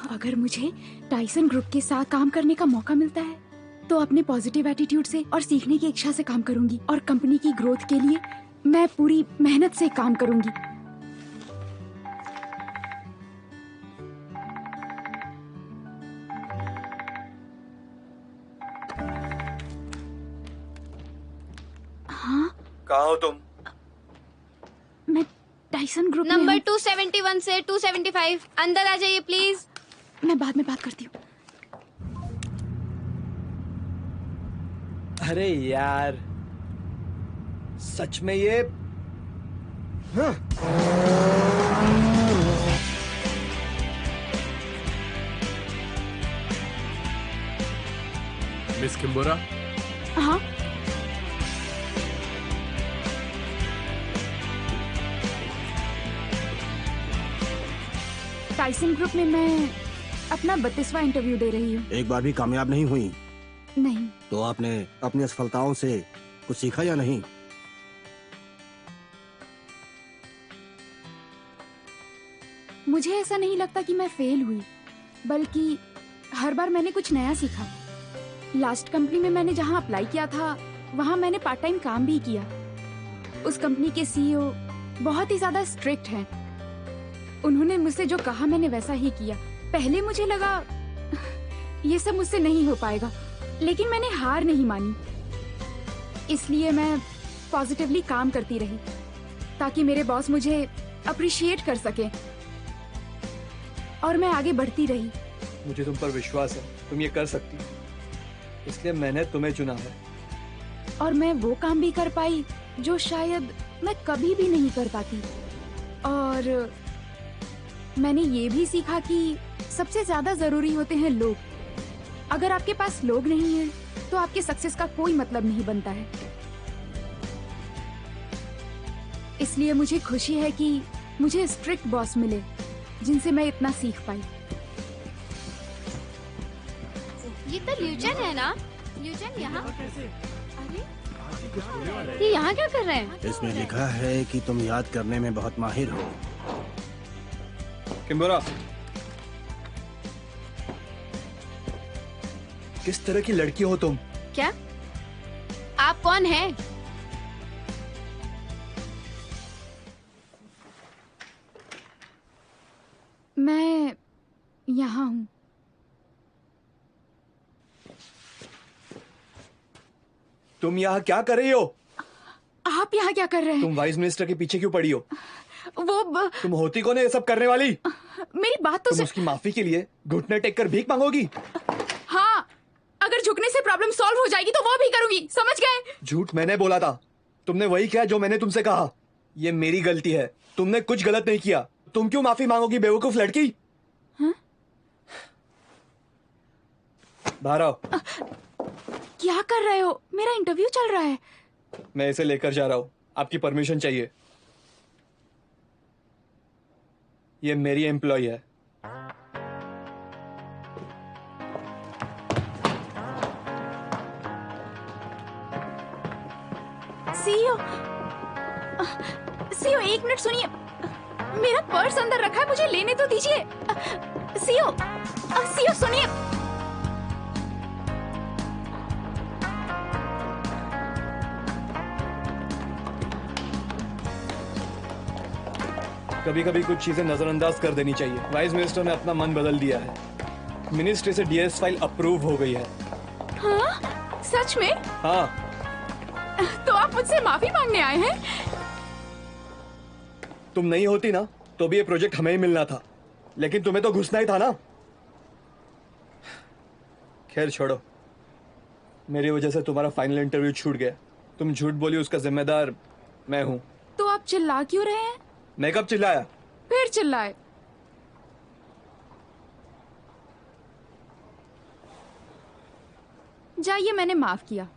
अगर मुझे Tyson group के साथ काम करने का मौका मिलता है तो अपने पॉजिटिव एटीट्यूड से और सीखने की इच्छा से काम करूंगी और कंपनी की ग्रोथ के लिए मैं पूरी मेहनत से काम करूंगी। हाँ, कहाँ हो तुम? मैं टाइसन ग्रुप नंबर में 271 से 275 अंदर आ जाइए प्लीज। मैं बाद में बात करती हूँ। अरे यार, सच में ये हाँ। मिस किम्बोरा, हाँ, टाइसन ग्रुप में मैं अपना 32वां इंटरव्यू दे रही हूँ। एक बार भी कामयाब नहीं हुई नहीं, तो आपने अपनी असफलताओं से कुछ सीखा या नहीं? मुझे ऐसा नहीं लगता कि मैं फेल हुई, बल्कि हर बार मैंने कुछ नया सीखा। लास्ट कंपनी में मैंने जहाँ अप्लाई किया था वहाँ मैंने पार्ट टाइम काम भी किया। उस कंपनी के सीईओ बहुत ही ज्यादा स्ट्रिक्ट हैं। उन्होंने मुझसे जो कहा मैंने वैसा ही किया। पहले मुझे लगा ये सब मुझसे नहीं हो पाएगा, लेकिन मैंने हार नहीं मानी। इसलिए मैं पॉजिटिवली काम करती रही ताकि मेरे बॉस मुझे अप्रिशिएट कर सके और मैं आगे बढ़ती रही। मुझे तुम पर विश्वास है, तुम ये कर सकती हो, इसलिए मैंने तुम्हें चुना है। और मैं वो काम भी कर पाई जो शायद मैं कभी भी नहीं कर पाती। और मैंने ये भी सीखा कि सबसे ज्यादा जरूरी होते हैं लोग। अगर आपके पास लोग नहीं हैं, तो आपके सक्सेस का कोई मतलब नहीं बनता है। इसलिए मुझे खुशी है कि मुझे स्ट्रिक्ट बॉस मिले जिनसे मैं इतना सीख पाई। ये तो ल्यूचन है ना? ल्यूचन यहाँ? अरे ये यहाँ क्या कर रहे हैं? इसमें लिखा है कि तुम याद करने में बहुत माहिर हो। किम्बोरा, किस तरह की लड़की हो तुम? क्या? आप कौन हैं? मैं यहाँ हूँ। तुम यहाँ क्या कर रही हो? आप यहाँ क्या कर रहे हैं? तुम वाइस मिनिस्टर के पीछे क्यों पड़ी हो? तुम होती कौन है ये सब करने वाली? मेरी बात तो तुम उसकी माफी के लिए घुटने टेक कर भीख मांगोगी? हाँ, अगर झुकने से प्रॉब्लम सॉल्व हो जाएगी तो वो भी करूंगी, समझ गए? झूठ मैंने बोला था, तुमने वही किया जो मैंने तुमसे कहा। ये मेरी गलती है, तुमने कुछ गलत नहीं किया। तुम क्यों माफी मांगोगी बेवकूफ लड़की? हाँ? बाहर आओ। क्या कर रहे हो? मेरा इंटरव्यू चल रहा है। मैं इसे लेकर जा रहा हूँ, आपकी परमिशन चाहिए। ये मेरी एम्प्लॉय है। सीईओ, सीईओ एक मिनट सुनिए, मेरा पर्स अंदर रखा है, मुझे लेने तो दीजिए। सीईओ, सीईओ सुनिए। कभी कभी कुछ चीजें नजरअंदाज कर देनी चाहिए। वाइस मिनिस्टर ने अपना मन बदल दिया है। मिनिस्ट्री से डीएस फाइल अप्रूव हो गई है। हाँ? सच में? हाँ। तो आप मुझसे माफी मांगने आए हैं? तुम नहीं होती ना तो भी ये प्रोजेक्ट हमें ही मिलना था, लेकिन तुम्हें तो घुसना ही था ना। खैर छोड़ो, मेरी वजह से तुम्हारा फाइनल इंटरव्यू छूट गया। तुम झूठ बोली, उसका जिम्मेदार मैं हूं। तो आप चिल्ला क्यों रहे हैं? मैं कब चिल्लाया? फिर चिल्लाए। जाइए, मैंने माफ किया,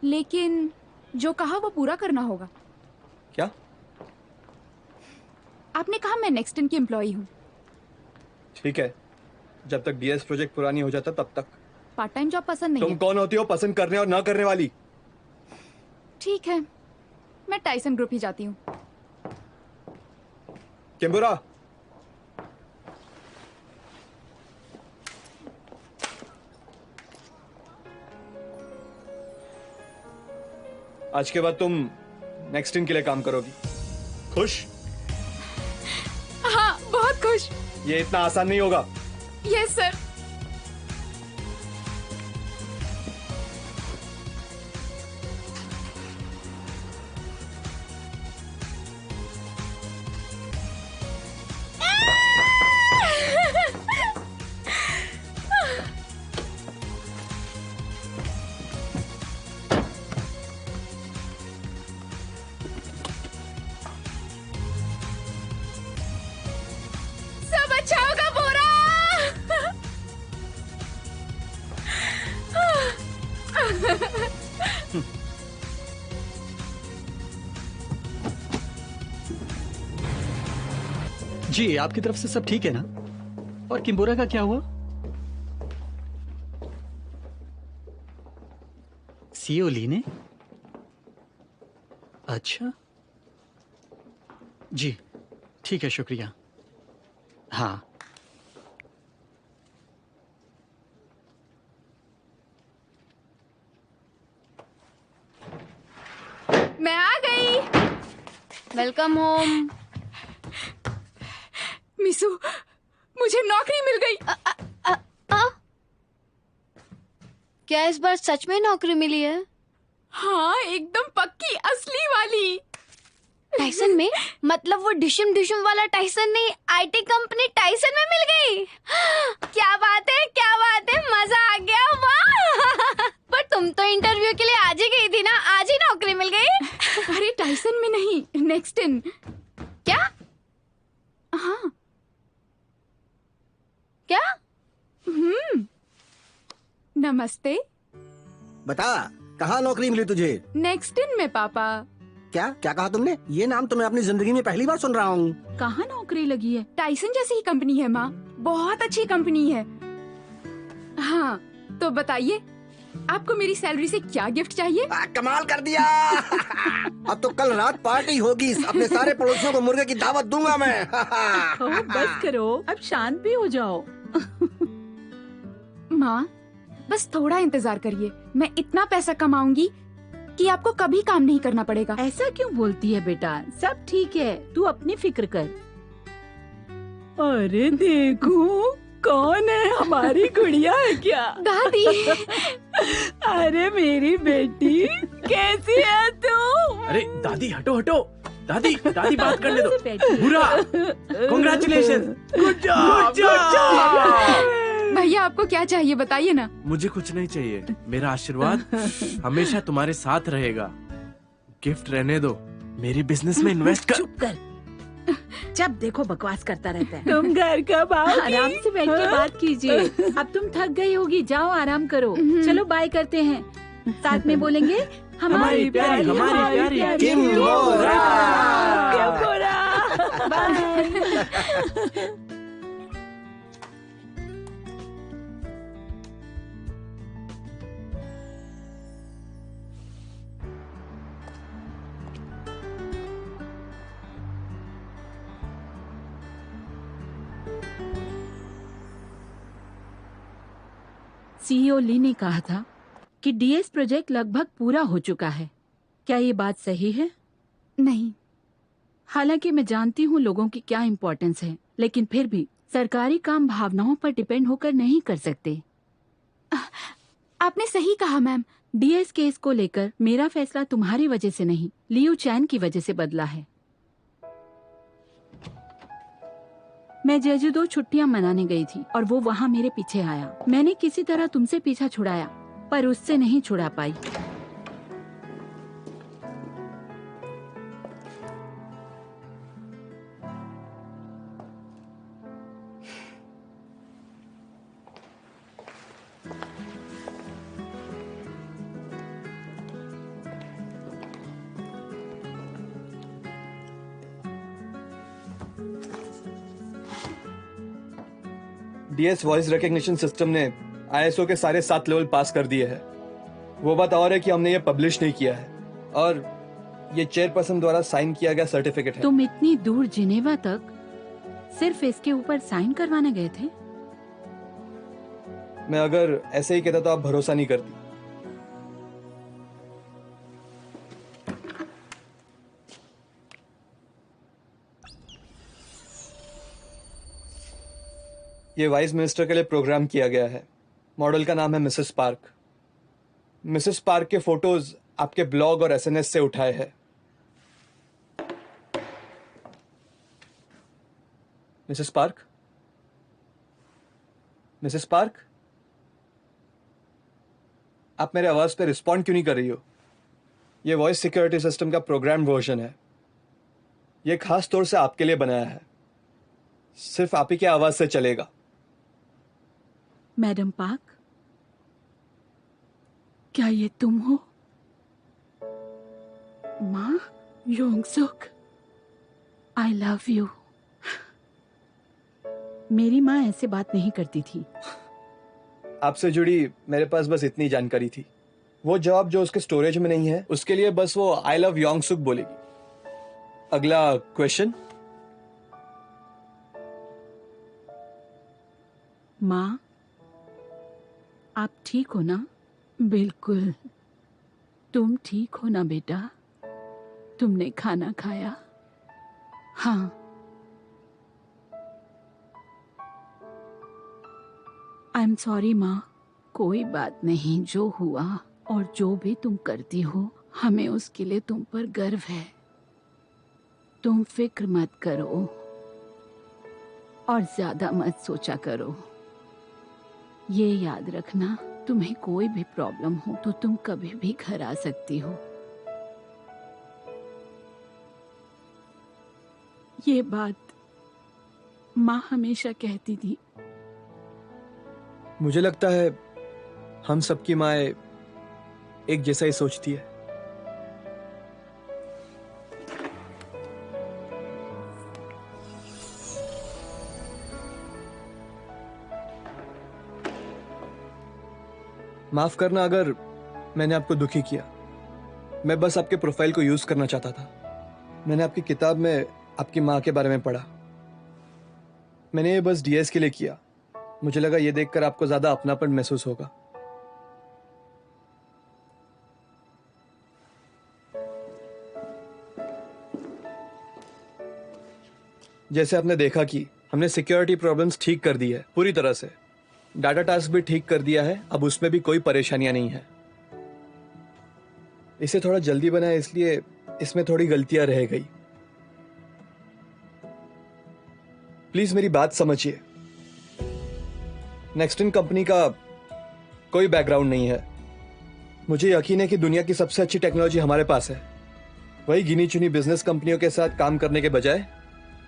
लेकिन जो कहा वो पूरा करना होगा। क्या? आपने कहा मैं नेक्स्ट इन की एम्प्लॉई हूँ। ठीक है, जब तक डीएस प्रोजेक्ट पूरा नहीं हो जाता तब तक। पार्ट टाइम जॉब पसंद नहीं तुम है? कौन होती हो पसंद करने और ना करने वाली? ठीक है, मैं टाइसन ग्रुप ही जाती हूँ। किम्बोरा, आज के बाद तुम नेक्स्ट इन के लिए काम करोगी। खुश? हाँ, बहुत खुश। ये इतना आसान नहीं होगा। Yes sir. सब अच्छा होगा बोरा। जी, आपकी तरफ से सब ठीक है ना? और किम्बोरा का क्या हुआ? सीओ ली ने? अच्छा जी, ठीक है, शुक्रिया। हाँ, मैं आ गई। Welcome home. मिसू, मुझे नौकरी मिल गई। क्या इस बार सच में नौकरी मिली है? हाँ, एकदम पक्की असली वाली। टाइसन में? मतलब वो डिशम डिशम वाला टाइसन नहीं, आईटी कंपनी टाइसन में मिल गई। क्या बात है, क्या बात है, मजा आ गया, वाह। पर तुम तो इंटरव्यू के लिए आज ही गई थी ना, आज ही नौकरी मिल गई? अरे टाइसन में नहीं, नेक्स्ट इन। क्या? हाँ। क्या? नमस्ते। बता, कहाँ नौकरी मिली तुझे? नेक्स्ट इन में पापा। क्या क्या कहा तुमने? ये नाम तो मैं अपनी जिंदगी में पहली बार सुन रहा हूँ। कहाँ नौकरी लगी है? टाइसन जैसी ही कंपनी है माँ, बहुत अच्छी कंपनी है। हाँ, तो बताइए आपको मेरी सैलरी से क्या गिफ्ट चाहिए? कमाल कर दिया। अब तो कल रात पार्टी होगी, अपने सारे पड़ोसियों को मुर्गे की दावत दूंगा मैं। बस करो, अब शांत भी हो जाओ। माँ, बस थोड़ा इंतजार करिए, मैं इतना पैसा कमाऊंगी कि आपको कभी काम नहीं करना पड़ेगा। ऐसा क्यों बोलती है बेटा? सब ठीक है, तू अपनी फिक्र कर। अरे देखो, कौन है? हमारी गुड़िया है क्या? दादी। अरे मेरी बेटी, कैसी है तू? अरे दादी हटो हटो, दादी दादी बात करने दो। बेटी। बुरा, कांग्रेचुलेशन, गुड जॉब। भैया आपको क्या चाहिए बताइए ना। मुझे कुछ नहीं चाहिए, मेरा आशीर्वाद हमेशा तुम्हारे साथ रहेगा। गिफ्ट रहने दो, मेरे बिजनेस में इन्वेस्ट कर। चुप कर, जब देखो बकवास करता रहता है। तुम घर कब आओगी? आराम से बैठ के बात कीजिए। अब तुम थक गई होगी, जाओ आराम करो। चलो बाय करते हैं, साथ में बोलेंगे हमारी प्यारी, हमारी प्यारी किम्बोरा। किम्बोरा। बाय। सीईओ ली ने कहा था कि डीएस प्रोजेक्ट लगभग पूरा हो चुका है। क्या ये बात सही है? नहीं। हालांकि मैं जानती हूँ लोगों की क्या इम्पोर्टेंस है, लेकिन फिर भी सरकारी काम भावनाओं पर डिपेंड होकर नहीं कर सकते। आपने सही कहा मैम। डीएस केस को लेकर मेरा फैसला तुम्हारी वजह से नहीं, लियू चैन की वजह से बदला है। मैं जेजू छुट्टियां मनाने गई थी और वो वहाँ मेरे पीछे आया। मैंने किसी तरह तुमसे पीछा छुड़ाया, पर उससे नहीं छुड़ा पाई। डीएस वॉइस रिकॉग्निशन सिस्टम ने आईएसओ के सारे 7 लेवल पास कर दिए हैं। वो बात और है कि हमने ये पब्लिश नहीं किया है और ये चेयरपर्सन द्वारा साइन किया गया सर्टिफिकेट है। तुम इतनी दूर जिनेवा तक सिर्फ इसके ऊपर साइन करवाने गए थे? मैं अगर ऐसे ही कहता तो आप भरोसा नहीं करती। ये वाइस मिनिस्टर के लिए प्रोग्राम किया गया है। मॉडल का नाम है मिसेस पार्क। मिसेस पार्क के फोटोज आपके ब्लॉग और एसएनएस से उठाए हैं। मिसेस पार्क, मिसेस पार्क, आप मेरे आवाज पे रिस्पॉन्ड क्यों नहीं कर रही हो? ये वॉइस सिक्योरिटी सिस्टम का प्रोग्राम वर्जन है। ये खास तौर से आपके लिए बनाया है। सिर्फ आप ही की आवाज से चलेगा। मैडम पार्क, क्या ये तुम हो? माँ योंगसुक, आई लव यू। मेरी माँ ऐसे बात नहीं करती थी। आपसे जुड़ी मेरे पास बस इतनी जानकारी थी। वो जवाब जो उसके स्टोरेज में नहीं है, उसके लिए बस वो आई लव योंगसुक बोलेगी। अगला क्वेश्चन। माँ, आप ठीक हो ना? बिल्कुल। तुम ठीक हो ना बेटा? तुमने खाना खाया? हाँ। आई एम सॉरी माँ। कोई बात नहीं, जो हुआ और जो भी तुम करती हो, हमें उसके लिए तुम पर गर्व है। तुम फिक्र मत करो और ज्यादा मत सोचा करो। ये याद रखना, तुम्हें कोई भी प्रॉब्लम हो तो तुम कभी भी घर आ सकती हो। ये बात माँ हमेशा कहती थी। मुझे लगता है हम सबकी माएं एक जैसा ही सोचती है। माफ करना अगर मैंने आपको दुखी किया। मैं बस आपके प्रोफाइल को यूज करना चाहता था। मैंने आपकी किताब में आपकी माँ के बारे में पढ़ा। मैंने ये बस डीएस के लिए किया। मुझे लगा ये देखकर आपको ज्यादा अपनापन महसूस होगा। जैसे आपने देखा कि हमने सिक्योरिटी प्रॉब्लम्स ठीक कर दी है पूरी तरह से। डाटा टास्क भी ठीक कर दिया है। अब उसमें भी कोई परेशानियां नहीं है। इसे थोड़ा जल्दी बनाया इसलिए इसमें थोड़ी गलतियां रह गई। प्लीज मेरी बात समझिए। नेक्स्टन कंपनी का कोई बैकग्राउंड नहीं है। मुझे यकीन है कि दुनिया की सबसे अच्छी टेक्नोलॉजी हमारे पास है। वही गिनी चुनी बिजनेस कंपनियों के साथ काम करने के बजाय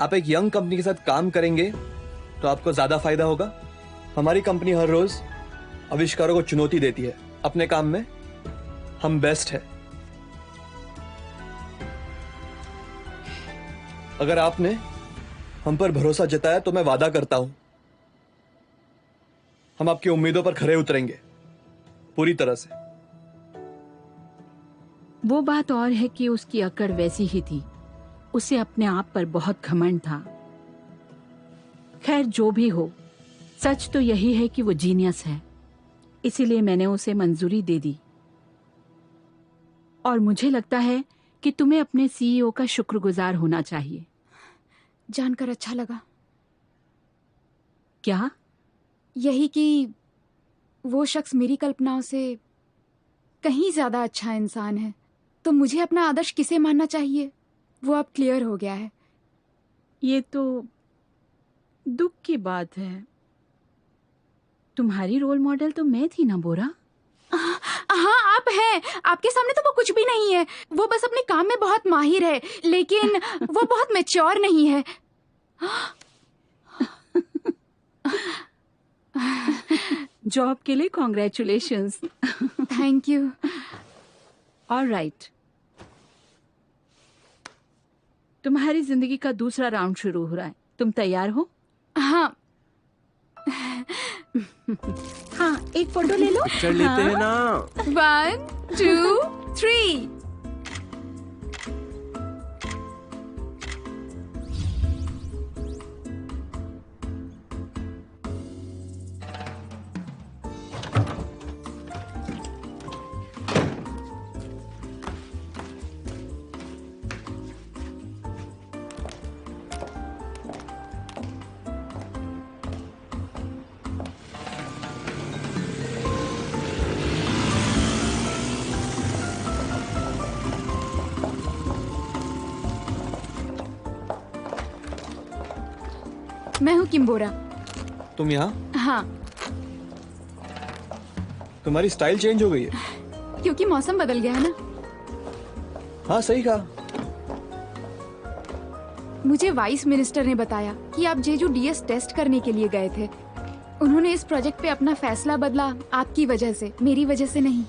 आप एक यंग कंपनी के साथ काम करेंगे तो आपको ज्यादा फायदा होगा। हमारी कंपनी हर रोज आविष्कारों को चुनौती देती है। अपने काम में हम बेस्ट है। अगर आपने हम पर भरोसा जताया तो मैं वादा करता हूं हम आपकी उम्मीदों पर खरे उतरेंगे पूरी तरह से। वो बात और है कि उसकी अकड़ वैसी ही थी। उसे अपने आप पर बहुत घमंड था। खैर जो भी हो, सच तो यही है कि वो जीनियस है। इसीलिए मैंने उसे मंजूरी दे दी। और मुझे लगता है कि तुम्हें अपने सीईओ का शुक्रगुजार होना चाहिए। जानकर अच्छा लगा। क्या? यही कि वो शख्स मेरी कल्पनाओं से कहीं ज्यादा अच्छा इंसान है। तो मुझे अपना आदर्श किसे मानना चाहिए वो अब क्लियर हो गया है। ये तो दुख की बात है। तुम्हारी रोल मॉडल तो मैं थी ना बोरा। हाँ आप हैं। आपके सामने तो वो कुछ भी नहीं है। वो बस अपने काम में बहुत माहिर है, लेकिन वो बहुत मैच्योर नहीं है। जॉब के लिए कॉन्ग्रेचुलेशंस। Thank you. ऑलराइट, तुम्हारी जिंदगी का दूसरा राउंड शुरू हो रहा है। तुम तैयार हो? हाँ। हाँ, एक फोटो ले लो। पिक्चर लेते हैं ना। 1 2 3। मैं हूँ किम्बोरा। तुम यहाँ? हाँ, तुम्हारी स्टाइल चेंज हो गई है। क्योंकि मौसम बदल गया है ना। हाँ सही कहा। मुझे वाइस मिनिस्टर ने बताया कि आप जेजू डीएस टेस्ट करने के लिए गए थे। उन्होंने इस प्रोजेक्ट पे अपना फैसला बदला आपकी वजह से, मेरी वजह से नहीं।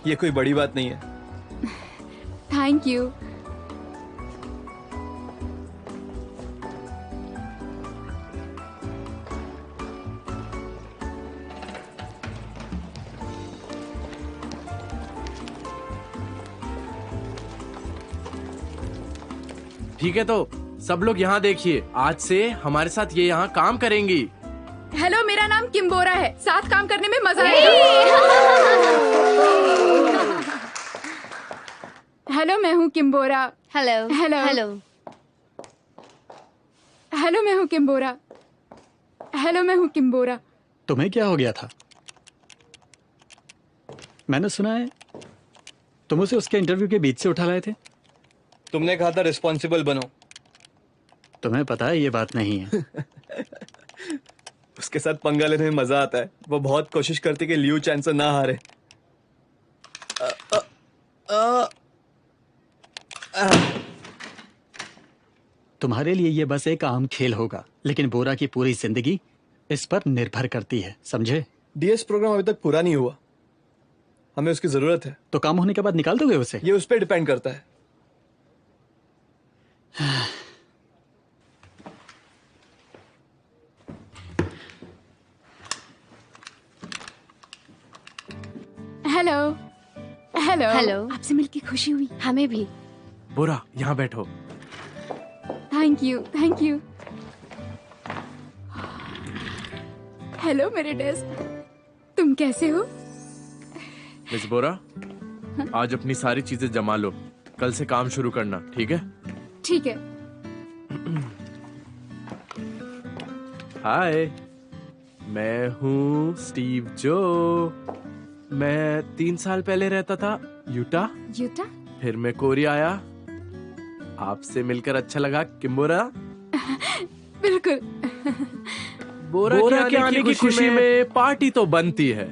ये कोई बड़ी बात नहीं है। Thank you. ठीक है, तो सब लोग यहाँ देखिए, आज से हमारे साथ ये यहाँ काम करेंगी। हेलो, मेरा नाम किम्बोरा है। साथ काम करने में मजा आएगा। हेलो, मैं हूँ Kimbora. Hello hello. Hello. Hello, मैं हूँ किम्बोरा। हेलो, मैं हूँ किम्बोरा। तुम्हें क्या हो गया था? मैंने सुना है तुम उसे उसके इंटरव्यू के बीच से उठा लाए थे। तुमने कहा था रिस्पॉन्सिबल बनो। तुम्हें पता है ये बात नहीं है। उसके साथ पंगा लेने में मजा आता है। वो बहुत कोशिश करती कि लियू चैन से ना हारे। तुम्हारे लिए ये बस एक आम खेल होगा, लेकिन बोरा की पूरी जिंदगी इस पर निर्भर करती है, समझे? डीएस प्रोग्राम अभी तक पूरा नहीं हुआ। हमें उसकी जरूरत है। तो काम होने के बाद निकाल दोगे उसे? ये उस पर डिपेंड करता है। हेलो। हेलो। हेलो। आपसे मिलके खुशी हुई। हमें भी। बोरा, यहाँ बैठो। Thank you, thank you. Hello मेरे डेस्क, तुम कैसे हो? मिस बोरा, आज अपनी सारी चीजें जमा लो। कल से काम शुरू करना, ठीक है? ठीक है। हाय, मैं हूँ स्टीव जो। मैं 3 साल पहले रहता था यूटा, यूटा? फिर मैं कोरिया आया। आपसे मिलकर अच्छा लगा किम्बोरा। बिल्कुल। बोरा के आने की खुशी में पार्टी तो बनती है।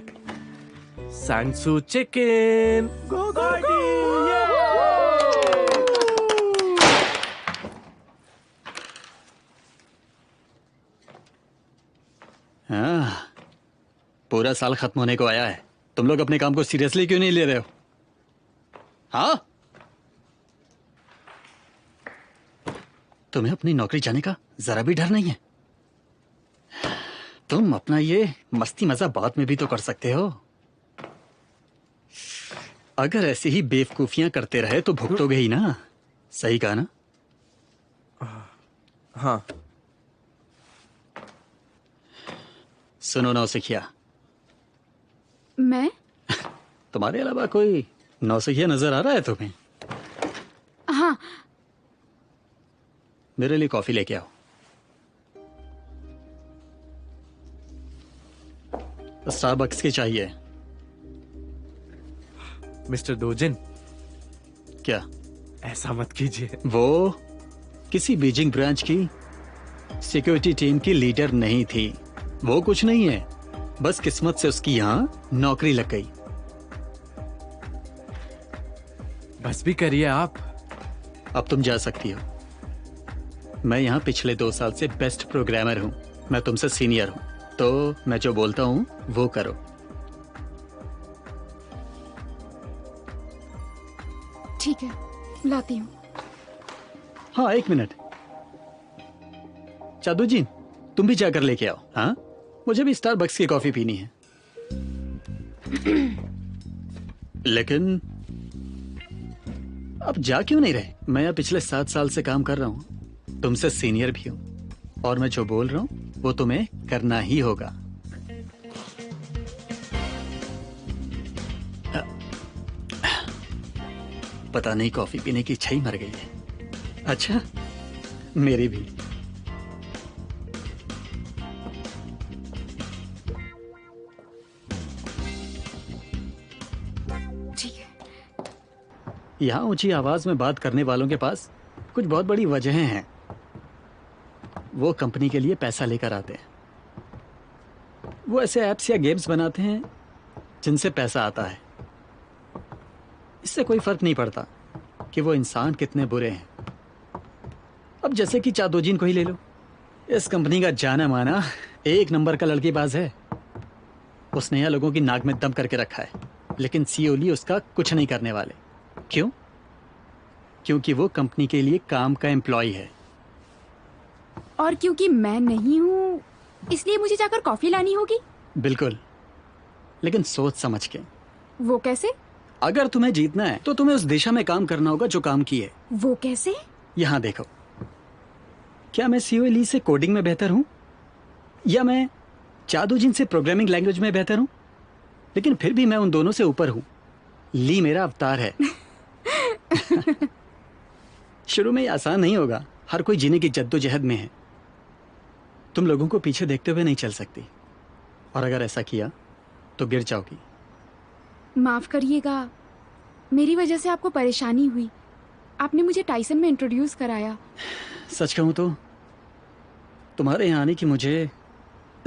सैंगसू चिकन गो गो हाँ, पूरा साल खत्म होने को आया है। तुम लोग अपने काम को सीरियसली क्यों नहीं ले रहे हो? हाँ, तुम्हें अपनी नौकरी जाने का जरा भी डर नहीं है? तुम अपना ये मस्ती मजा बाद में भी तो कर सकते हो। अगर ऐसी ही बेवकूफियां करते रहे तो भुगतोगे ही ना। सही कहा ना? हाँ। सुनो नौसिखिया, मैं? तुम्हारे अलावा कोई नौसिखिया नजर आ रहा है तुम्हें? हाँ। मेरे लिए कॉफी लेके आओ। स्टारबक्स की चाहिए। मिस्टर दोजिन, क्या? ऐसा मत कीजिए। वो किसी बीजिंग ब्रांच की सिक्योरिटी टीम की लीडर नहीं थी। वो कुछ नहीं है, बस किस्मत से उसकी यहाँ नौकरी लग गई। बस भी करिए आप। अब तुम जा सकती हो। मैं यहाँ पिछले 2 साल से बेस्ट प्रोग्रामर हूँ। मैं तुमसे सीनियर हूँ, तो मैं जो बोलता हूँ वो करो। ठीक है, लाती हूँ। हाँ, 1 मिनट। चादू जी, तुम भी जाकर लेके आओ। हाँ, मुझे भी स्टारबक्स की कॉफी पीनी है। लेकिन अब जा क्यों नहीं रहे? मैं यहाँ पिछले 7 साल से काम कर रहा हूँ, तुमसे सीनियर भी हूँ, और मैं जो बोल रहा हूँ वो तुम्हें करना ही होगा। पता नहीं कॉफी पीने की इच्छा ही मर गई है। अच्छा, मेरी भी। ठीक है। यहाँ ऊंची आवाज में बात करने वालों के पास कुछ बहुत बड़ी वजहें हैं। वो कंपनी के लिए पैसा लेकर आते हैं। वो ऐसे ऐप्स या गेम्स बनाते हैं जिनसे पैसा आता है। इससे कोई फर्क नहीं पड़ता कि वो इंसान कितने बुरे हैं। अब जैसे कि चादोजीन को ही ले लो। इस कंपनी का जाना माना एक नंबर का लड़कीबाज है। उसने यहाँ लोगों की नाक में दम करके रखा है, लेकिन सीईओ ली उसका कुछ नहीं करने वाले। क्यों? क्योंकि वो कंपनी के लिए काम का एम्प्लॉय है। और क्योंकि मैं नहीं हूँ इसलिए मुझे जाकर कॉफी लानी होगी। बिल्कुल, लेकिन सोच समझ के। वो कैसे? अगर तुम्हें जीतना है तो तुम्हें उस दिशा में काम करना होगा जो काम की है। वो कैसे? यहाँ देखो, क्या मैं सीईओ ली से कोडिंग में बेहतर हूँ या मैं चादोजीन से प्रोग्रामिंग लैंग्वेज में बेहतर हूँ? लेकिन फिर भी मैं उन दोनों से ऊपर हूँ। ली मेरा अवतार है। शुरू में ये आसान नहीं होगा। हर कोई जीने की जद्दोजहद में है। तुम लोगों को पीछे देखते हुए नहीं चल सकती, और अगर ऐसा किया तो गिर जाओगी। माफ करिएगा, मेरी वजह से आपको परेशानी हुई। आपने मुझे टाइसन में इंट्रोड्यूस कराया। सच कहूं तो तुम्हारे यहाँ आने की मुझे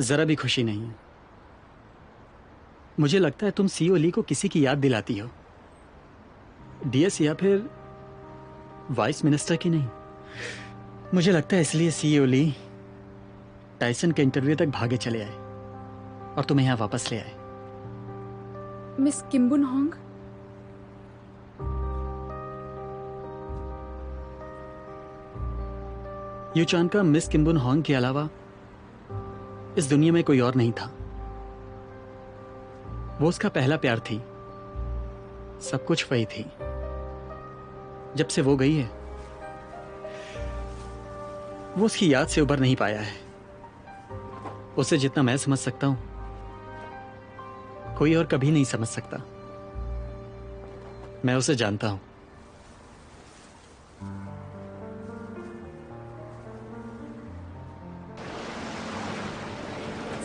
जरा भी खुशी नहीं है। मुझे लगता है तुम सीईओ ली को किसी की याद दिलाती हो, डीएस या फिर वाइस मिनिस्टर की नहीं। मुझे लगता है इसलिए सीईओ ली टाइसन के इंटरव्यू तक भागे चले आए और तुम्हें यहाँ वापस ले आए। मिस किम्बुन होंग, यूचान का मिस किम्बुन होंग के अलावा इस दुनिया में कोई और नहीं था। वो उसका पहला प्यार थी। सब कुछ वही थी। जब से वो गई है, वो उसकी याद से उबर नहीं पाया है। उसे जितना मैं समझ सकता हूं, कोई और कभी नहीं समझ सकता। मैं उसे जानता हूं।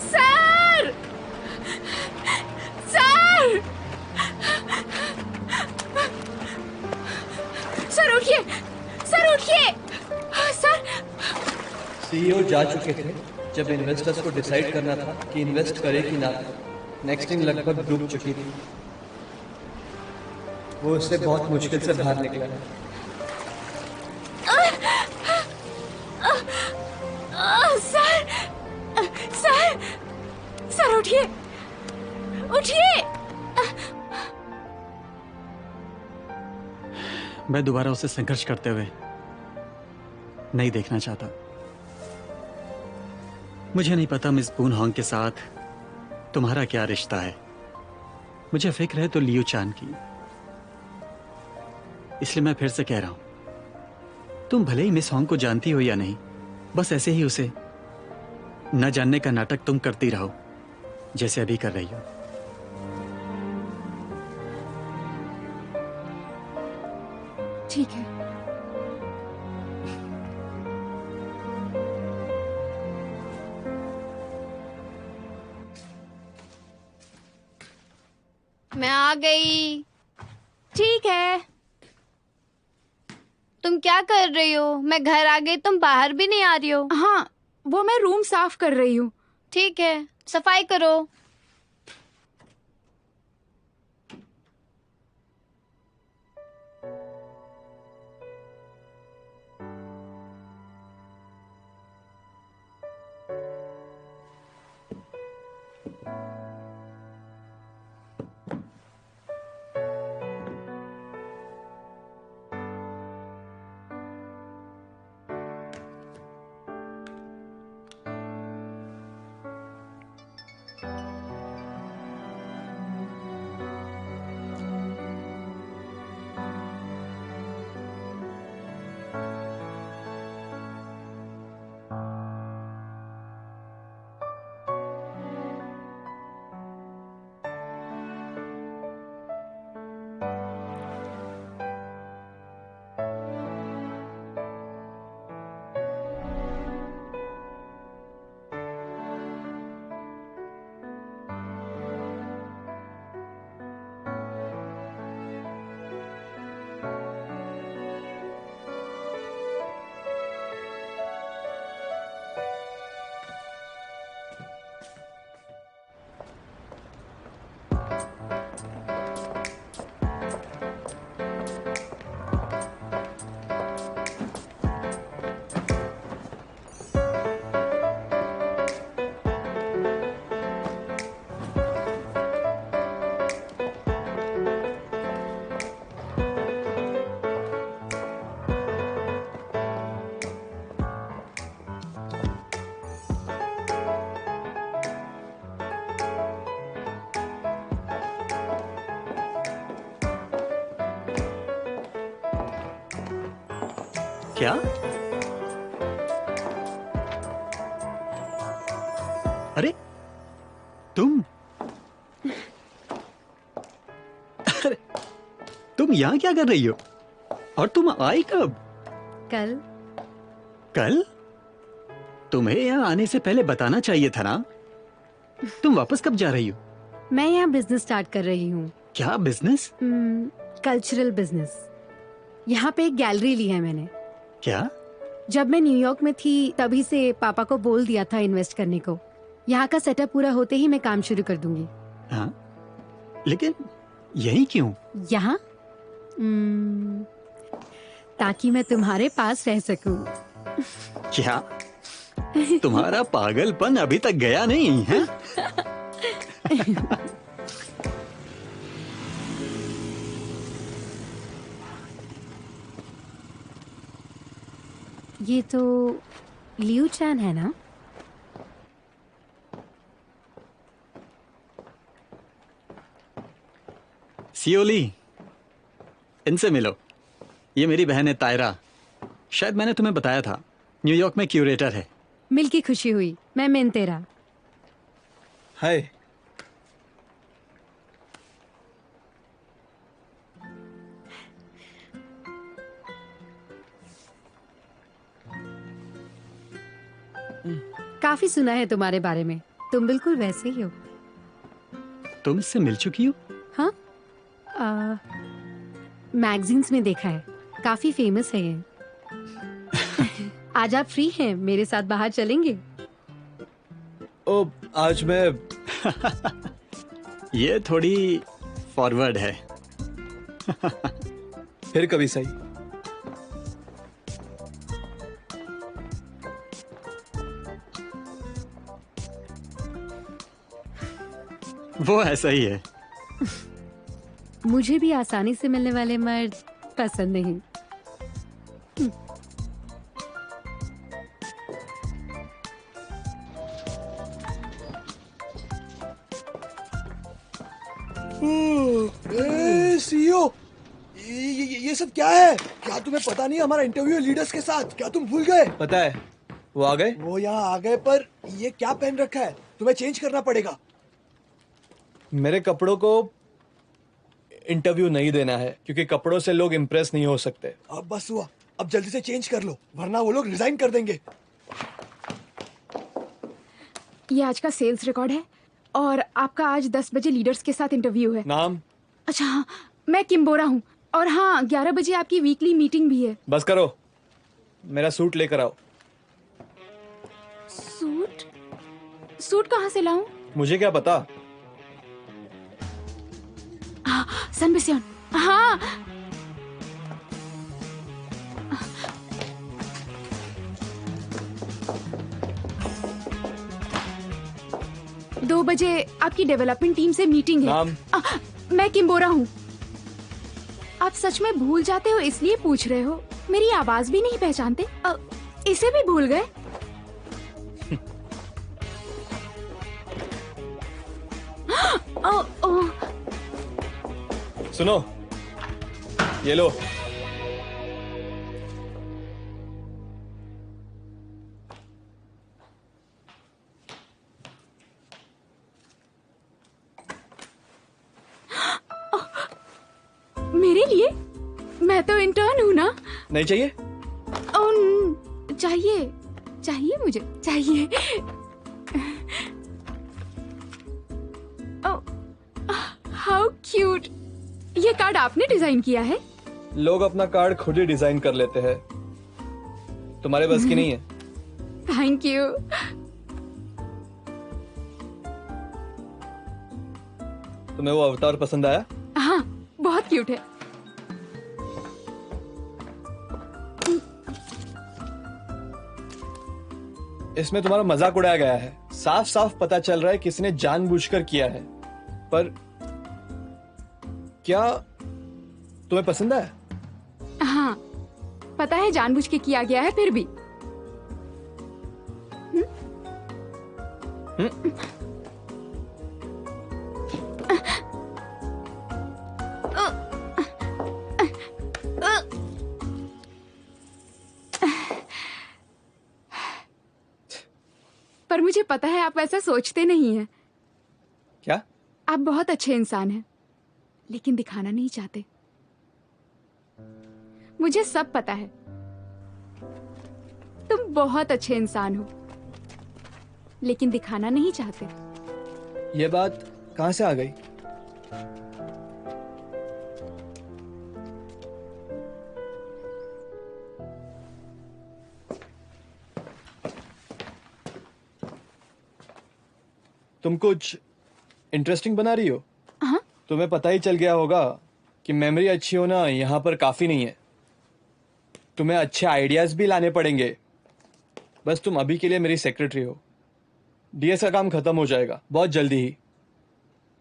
सर! सर! सर उठिए! सर उठिए! सर! सीईओ जा चुके थे जब इन्वेस्टर्स को डिसाइड करना था कि इन्वेस्ट करे कि ना। नेक्स्ट इन लगभग डूब चुकी थी। वो उससे बहुत मुश्किल से बाहर निकला है। सर! सर! सर उठिए! उठिए! मैं दोबारा उसे संघर्ष करते हुए नहीं देखना चाहता। मुझे नहीं पता मिस बून होंग के साथ तुम्हारा क्या रिश्ता है। मुझे फिक्र है तो लियू चान की। इसलिए मैं फिर से कह रहा हूं, तुम भले ही मिस होंग को जानती हो या नहीं, बस ऐसे ही उसे न जानने का नाटक तुम करती रहो जैसे अभी कर रही हो। ठीक है। मैं आ गई। ठीक है। तुम क्या कर रही हो? मैं घर आ गई, तुम बाहर भी नहीं आ रही हो। हाँ, वो मैं रूम साफ कर रही हूँ। ठीक है, सफाई करो। क्या? अरे तुम अरे तुम यहाँ क्या कर रही हो? और तुम आई कब? कल। कल? तुम्हें यहाँ आने से पहले बताना चाहिए था ना। तुम वापस कब जा रही हो? मैं यहाँ बिजनेस स्टार्ट कर रही हूँ। क्या बिजनेस? Cultural business. यहाँ पे एक गैलरी ली है मैंने। क्या? जब मैं न्यूयॉर्क में थी तभी से पापा को बोल दिया था इन्वेस्ट करने को। यहाँ का सेटअप पूरा होते ही मैं काम शुरू कर दूंगी। हाँ, लेकिन यही क्यों? यहाँ ताकि मैं तुम्हारे पास रह सकूं। क्या? तुम्हारा पागलपन अभी तक गया नहीं है? ये तो लियू चैन है ना? सियोली, इनसे मिलो। ये मेरी बहन है तायरा। शायद मैंने तुम्हें बताया था, न्यूयॉर्क में क्यूरेटर है। मिलके खुशी हुई। मैं मिनतेरा। हाय। काफी सुना है तुम्हारे बारे में। तुम बिल्कुल वैसे ही हो। तुम इससे मिल चुकी हो? हाँ, मैगजीन्स में देखा है। काफी फेमस है ये। आज आप फ्री हैं? मेरे साथ बाहर चलेंगे? ओ, आज मैं ये थोड़ी फॉरवर्ड है। फिर कभी सही। वो ऐसा ही है। मुझे भी आसानी से मिलने वाले मर्द पसंद नहीं। सीईओ, ये सब क्या है? क्या तुम्हें पता नहीं हमारा इंटरव्यू है लीडर्स के साथ? क्या तुम भूल गए? पता है, वो आ गए। वो यहाँ आ गए, पर ये क्या पहन रखा है? तुम्हें चेंज करना पड़ेगा। मेरे कपड़ों को इंटरव्यू नहीं देना है क्योंकि कपड़ों से लोग इम्प्रेस नहीं हो सकते। अब बस हुआ, अब जल्दी से चेंज कर लो वरना वो लोग रिजाइन कर देंगे। ये आज का सेल्स रिकॉर्ड है और आपका आज 10 बजे लीडर्स के साथ इंटरव्यू है। नाम? अच्छा हाँ, मैं किम्बोरा हूँ और हाँ 11 बजे आपकी वीकली मीटिंग भी है। बस करो, मेरा सूट लेकर आओ। सूट? सूट कहाँ से लाऊं? मुझे क्या पता। सनबिसियन। हाँ, 2 बजे आपकी डेवलपमेंट टीम से मीटिंग है। नाम? मैं किम्बोरा हूँ। आप सच में भूल जाते हो इसलिए पूछ रहे हो? मेरी आवाज भी नहीं पहचानते? इसे भी भूल गए? सुनो, ये लो। मेरे लिए? मैं तो इंटर्न हूँ ना। नहीं चाहिए? चाहिए, चाहिए, मुझे चाहिए। How cute. ये कार्ड आपने डिजाइन किया है? लोग अपना कार्ड खुद ही डिजाइन कर लेते हैं, तुम्हारे बस की नहीं है। Thank you. तुम्हें वो अवतार पसंद आया? हाँ, बहुत क्यूट है। इसमें तुम्हारा मजाक उड़ाया गया है। साफ साफ पता चल रहा है किसने जानबूझकर किया है। पर क्या तुम्हें पसंद आया? हाँ, पता है जानबूझ के किया गया है, फिर भी। मुझे पता है आप ऐसा सोचते नहीं हैं। क्या? आप बहुत अच्छे इंसान हैं, लेकिन दिखाना नहीं चाहते। मुझे सब पता है। तुम बहुत अच्छे इंसान हो, लेकिन दिखाना नहीं चाहते। ये बात कहाँ से आ गई? तुम कुछ इंटरेस्टिंग बना रही हो। हाँ? तुम्हें पता ही चल गया होगा कि मेमोरी अच्छी होना यहाँ पर काफी नहीं है। तुम्हें अच्छे आइडियाज भी लाने पड़ेंगे। बस तुम अभी के लिए मेरी सेक्रेटरी हो। डीएस का काम खत्म हो जाएगा बहुत जल्दी ही।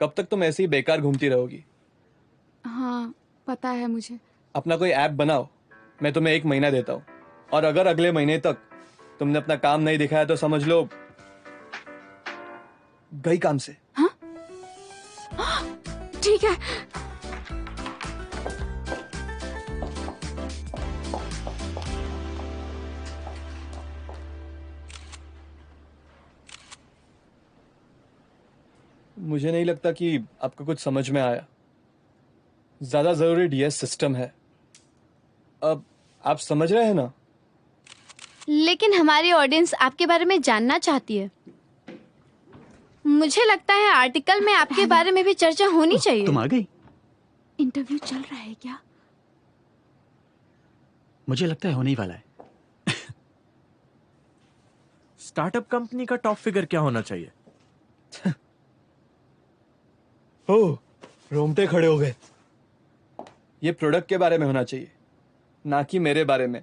कब तक तुम ऐसे ही बेकार घूमती रहोगी? हाँ, पता है मुझे। अपना कोई ऐप बनाओ, मैं तुम्हें 1 महीना देता हूँ, और अगर अगले महीने तक तुमने अपना काम नहीं दिखाया तो समझ लो गई काम से। ठीक है। मुझे नहीं लगता कि आपको कुछ समझ में आया। ज्यादा जरूरी डीएस सिस्टम है। अब आप समझ रहे हैं ना? लेकिन हमारी ऑडियंस आपके बारे में जानना चाहती है। मुझे लगता है आर्टिकल में आपके बारे में भी चर्चा होनी चाहिए। तुम आ गई? इंटरव्यू चल रहा है क्या? मुझे लगता है होने ही वाला है। स्टार्टअप कंपनी का टॉप फिगर क्या होना चाहिए? ओह, रोंगटे खड़े हो गए। ये प्रोडक्ट के बारे में होना चाहिए, ना कि मेरे बारे में।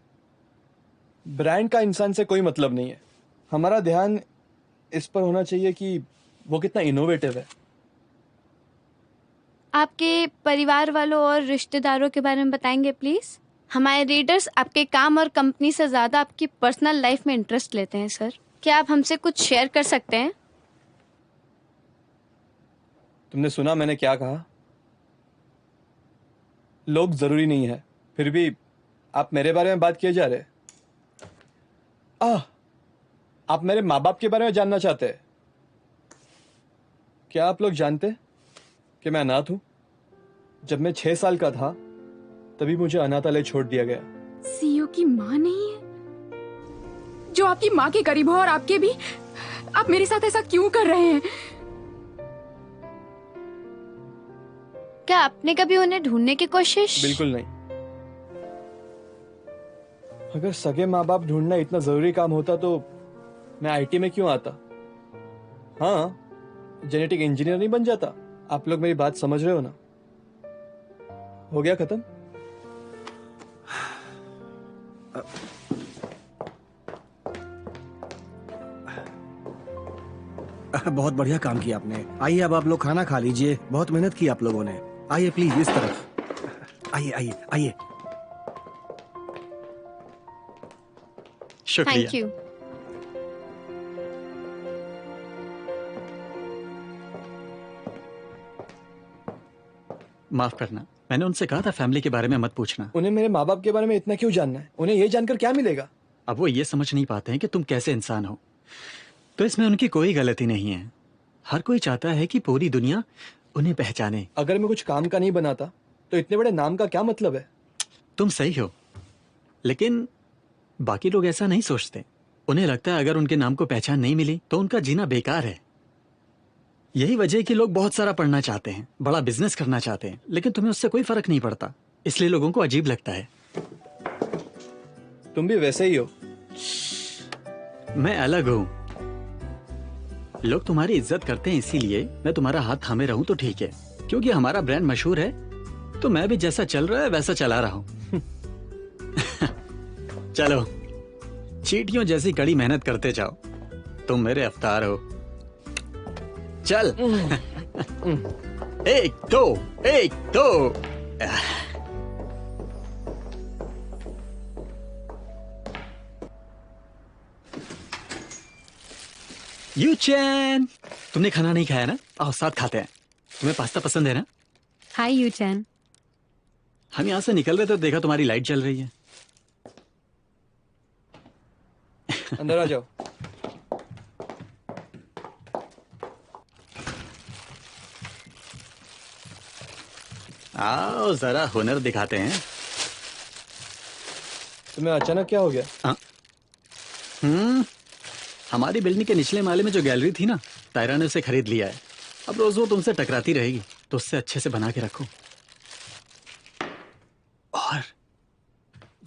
ब्रांड का इंसान से कोई मतलब नहीं है। हमारा ध्यान इस पर होना चाहिए कि वो कितना इनोवेटिव है। आपके परिवार वालों और रिश्तेदारों के बारे में बताएंगे प्लीज। हमारे रीडर्स आपके काम और कंपनी से ज्यादा आपकी पर्सनल लाइफ में इंटरेस्ट लेते हैं सर। क्या आप हमसे कुछ शेयर कर सकते हैं? तुमने सुना मैंने क्या कहा? लोग जरूरी नहीं है, फिर भी आप मेरे बारे में बात किए जा रहे। आप मेरे माँ बाप के बारे में जानना चाहते हैं? क्या आप लोग जानते कि मैं अनाथ हूं? जब मैं 6 साल का था तभी मुझे अनाथालय छोड़ दिया गया। सीईओ की माँ नहीं है जो आपकी माँ के करीब हो, और आपके भी। आप मेरे साथ ऐसा क्यों कर रहे हैं? क्या आपने कभी उन्हें ढूंढने की कोशिश? बिल्कुल नहीं। अगर सगे माँ बाप ढूंढना इतना जरूरी काम होता तो मैं आईटी में क्यों आता? हाँ, जेनेटिक इंजीनियर नहीं बन जाता। आप लोग मेरी बात समझ रहे हो ना? हो गया खत्म? बहुत बढ़िया काम किया आपने। आइए अब आप लोग खाना खा लीजिए। बहुत मेहनत की आप लोगों ने। आइए प्लीज इस तरफ। आइए आइए आइए। शुक्रिया। Thank you. माफ करना, मैंने उनसे कहा था फैमिली के बारे में मत पूछना। उन्हें मेरे माँ बाप के बारे में इतना क्यों जानना है? उन्हें ये जानकर क्या मिलेगा? अब वो ये समझ नहीं पाते हैं कि तुम कैसे इंसान हो, तो इसमें उनकी कोई गलती नहीं है। हर कोई चाहता है कि पूरी दुनिया उन्हें पहचाने। अगर मैं कुछ काम का नहीं बनाता तो इतने बड़े नाम का क्या मतलब है? तुम सही हो, लेकिन बाकी लोग ऐसा नहीं सोचते। उन्हें लगता है अगर उनके नाम को पहचान नहीं मिली तो उनका जीना बेकार है। यही वजह है कि लोग बहुत सारा पढ़ना चाहते हैं, बड़ा बिजनेस करना चाहते हैं, लेकिन तुम्हें उससे कोई फर्क नहीं पड़ता, इसलिए लोगों को अजीब लगता है। तुम भी वैसे ही हो। मैं अलग हूं। लोग तुम्हारी इज्जत करते हैं, इसीलिए मैं तुम्हारा हाथ थामे रहूं तो ठीक है। क्योंकि हमारा ब्रांड मशहूर है, तो मैं भी जैसा चल रहा है वैसा चला रहा हूं। चलो, चींटियों जैसी कड़ी मेहनत करते जाओ। तुम मेरे अवतार हो। चल। 1 2 1 2। यूचैन, तुमने खाना नहीं खाया ना? आओ साथ खाते हैं। तुम्हें पास्ता पसंद है ना? हाय यूचैन। हम यहाँ से निकल रहे थे, देखा तुम्हारी लाइट जल रही है। अंदर आ जाओ। आओ जरा हुनर दिखाते हैं। तुम्हें अचानक क्या हो गया? हमारी बिल्डिंग के निचले माले में जो गैलरी थी ना, तायरा ने उसे खरीद लिया है। अब रोज वो तुमसे टकराती रहेगी, तो उससे अच्छे से बना के रखो। और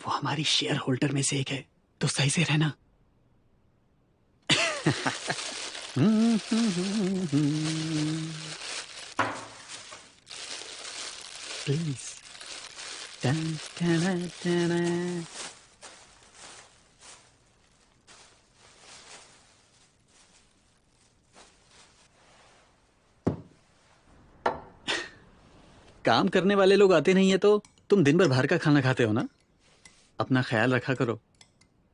वो हमारी शेयर होल्डर में से एक है, तो सही से रहना। प्लीज। काम करने वाले लोग आते नहीं है तो तुम दिन भर बाहर का खाना खाते हो ना। अपना ख्याल रखा करो,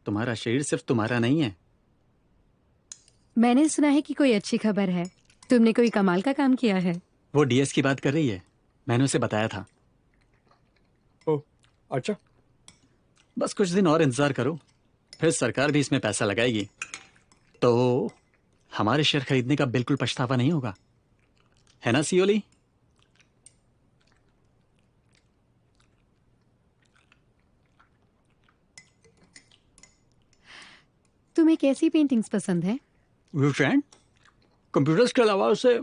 तुम्हारा शरीर सिर्फ तुम्हारा नहीं है। मैंने सुना है कि कोई अच्छी खबर है, तुमने कोई कमाल का काम किया है। वो डीएस की बात कर रही है, मैंने उसे बताया था। ओह अच्छा। बस कुछ दिन और इंतजार करो, फिर सरकार भी इसमें पैसा लगाएगी, तो हमारे शेयर खरीदने का बिल्कुल पछतावा नहीं होगा, है ना सियोली? तुम्हें कैसी पेंटिंग्स पसंद है? फ्रेंड, कंप्यूटर्स के अलावा उसे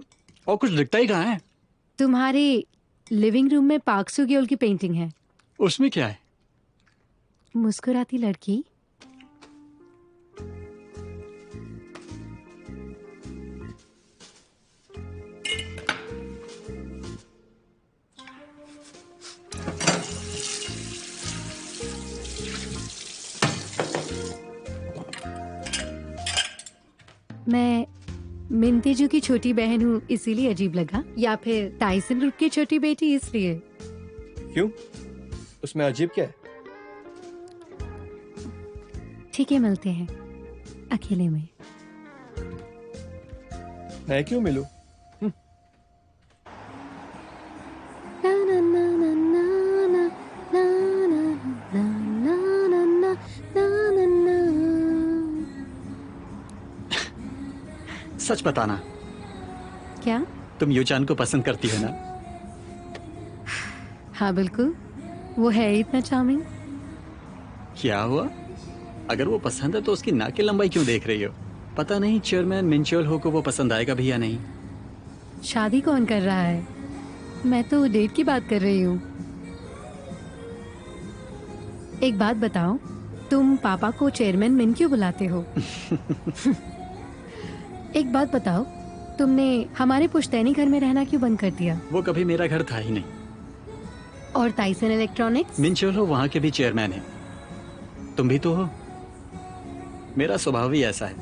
और कुछ दिखता ही कहाँ है। तुम्हारे लिविंग रूम में पार्क सुगेओल की पेंटिंग है। उसमें क्या है? मुस्कुराती लड़की। मैं मिंतेजू की छोटी बहन हूँ इसीलिए अजीब लगा, या फिर टाइसन रुक की छोटी बेटी इसलिए? क्यों? उसमें अजीब क्या है? ठीक है, मिलते हैं अकेले में। मैं क्यों मिलूं? ना ना ना ना ना ना ना ना ना ना ना ना ना। सच बताना, क्या? तुम यूचान को पसंद करती हो ना? हाँ बिल्कुल, वो है इतना चार्मिंग। क्या हुआ? अगर वो पसंद है तो उसकी नाक की लंबाई क्यों देख रही हो? पता नहीं चेयरमैन मिंचोल हो को वो पसंद आएगा भी या नहीं। शादी कौन कर रहा है? मैं तो डेट की बात कर रही हूँ। एक बात बताओ, तुम पापा को चेयरमैन मिन क्यों बुलाते हो? एक बात बताओ, तुमने हमारे पुश्तैनी घर में रहना क्यों बंद कर दिया? वो कभी मेरा घर था ही नहीं। और टाइसन इलेक्ट्रॉनिक्स? मिंचोल हो वहाँ के भी चेयरमैन है, तुम भी तो हो। मेरा स्वभाव ही ऐसा है,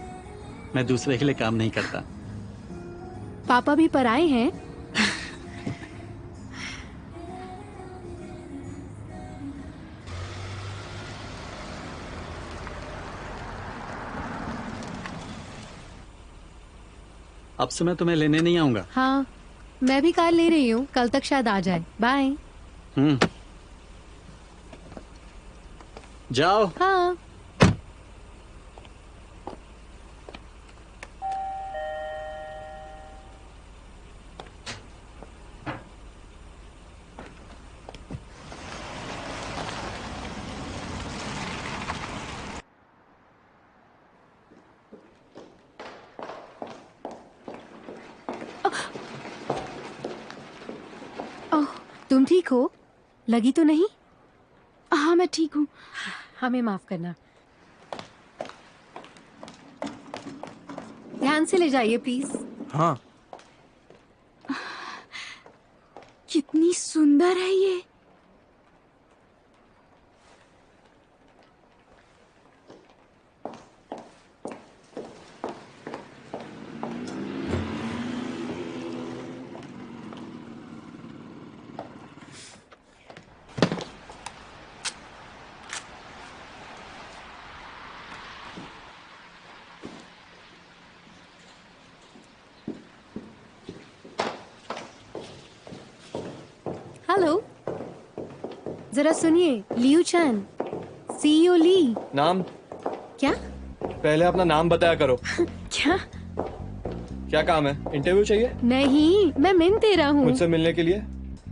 मैं दूसरे के लिए काम नहीं करता। पापा भी पराए हैं? अब से मैं तुम्हें लेने नहीं आऊंगा। हाँ, मैं भी कार ले रही हूँ, कल तक शायद आ जाए। बाय। जाओ। हाँ। तुम ठीक हो? लगी तो नहीं? हाँ मैं ठीक हूँ। हमें माफ करना। ध्यान से ले जाइए प्लीज। हाँ। कितनी सुंदर है ये। हेलो, जरा सुनिए। लियू चान, सीईओ ली। नाम? क्या? पहले अपना नाम बताया करो। क्या? क्या काम है? इंटरव्यू चाहिए? नहीं, मैं मिन तेरा हूँ। मुझसे मिलने के लिए?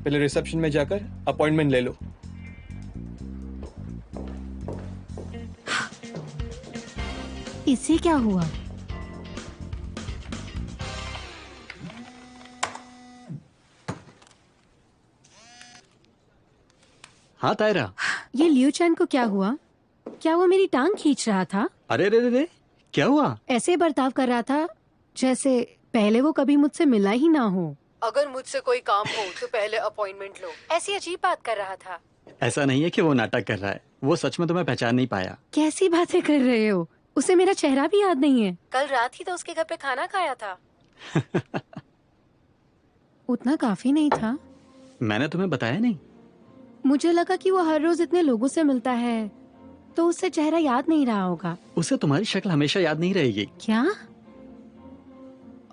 पहले रिसेप्शन में जाकर अपॉइंटमेंट ले लो। इससे क्या हुआ? हाँ तायरा। ये लियो चैन को क्या हुआ? क्या वो मेरी टांग खींच रहा था? अरे रे रे रे, क्या हुआ? ऐसे बर्ताव कर रहा था जैसे पहले वो कभी मुझसे मिला ही ना हो। अगर मुझसे कोई काम हो तो पहले अपॉइंटमेंट लो, ऐसी अजीब बात कर रहा था। ऐसा नहीं है कि वो नाटक कर रहा है, वो सच में तुम्हें पहचान नहीं पाया। कैसी बातें कर रहे हो? उसे मेरा चेहरा भी याद नहीं है। कल रात ही तो उसके घर पे खाना खाया था। उतना काफी नहीं था। मैंने तुम्हें बताया नहीं? मुझे लगा कि वो हर रोज इतने लोगों से मिलता है तो उससे चेहरा याद नहीं रहा होगा। उसे तुम्हारी शक्ल हमेशा याद नहीं रहेगी। क्या?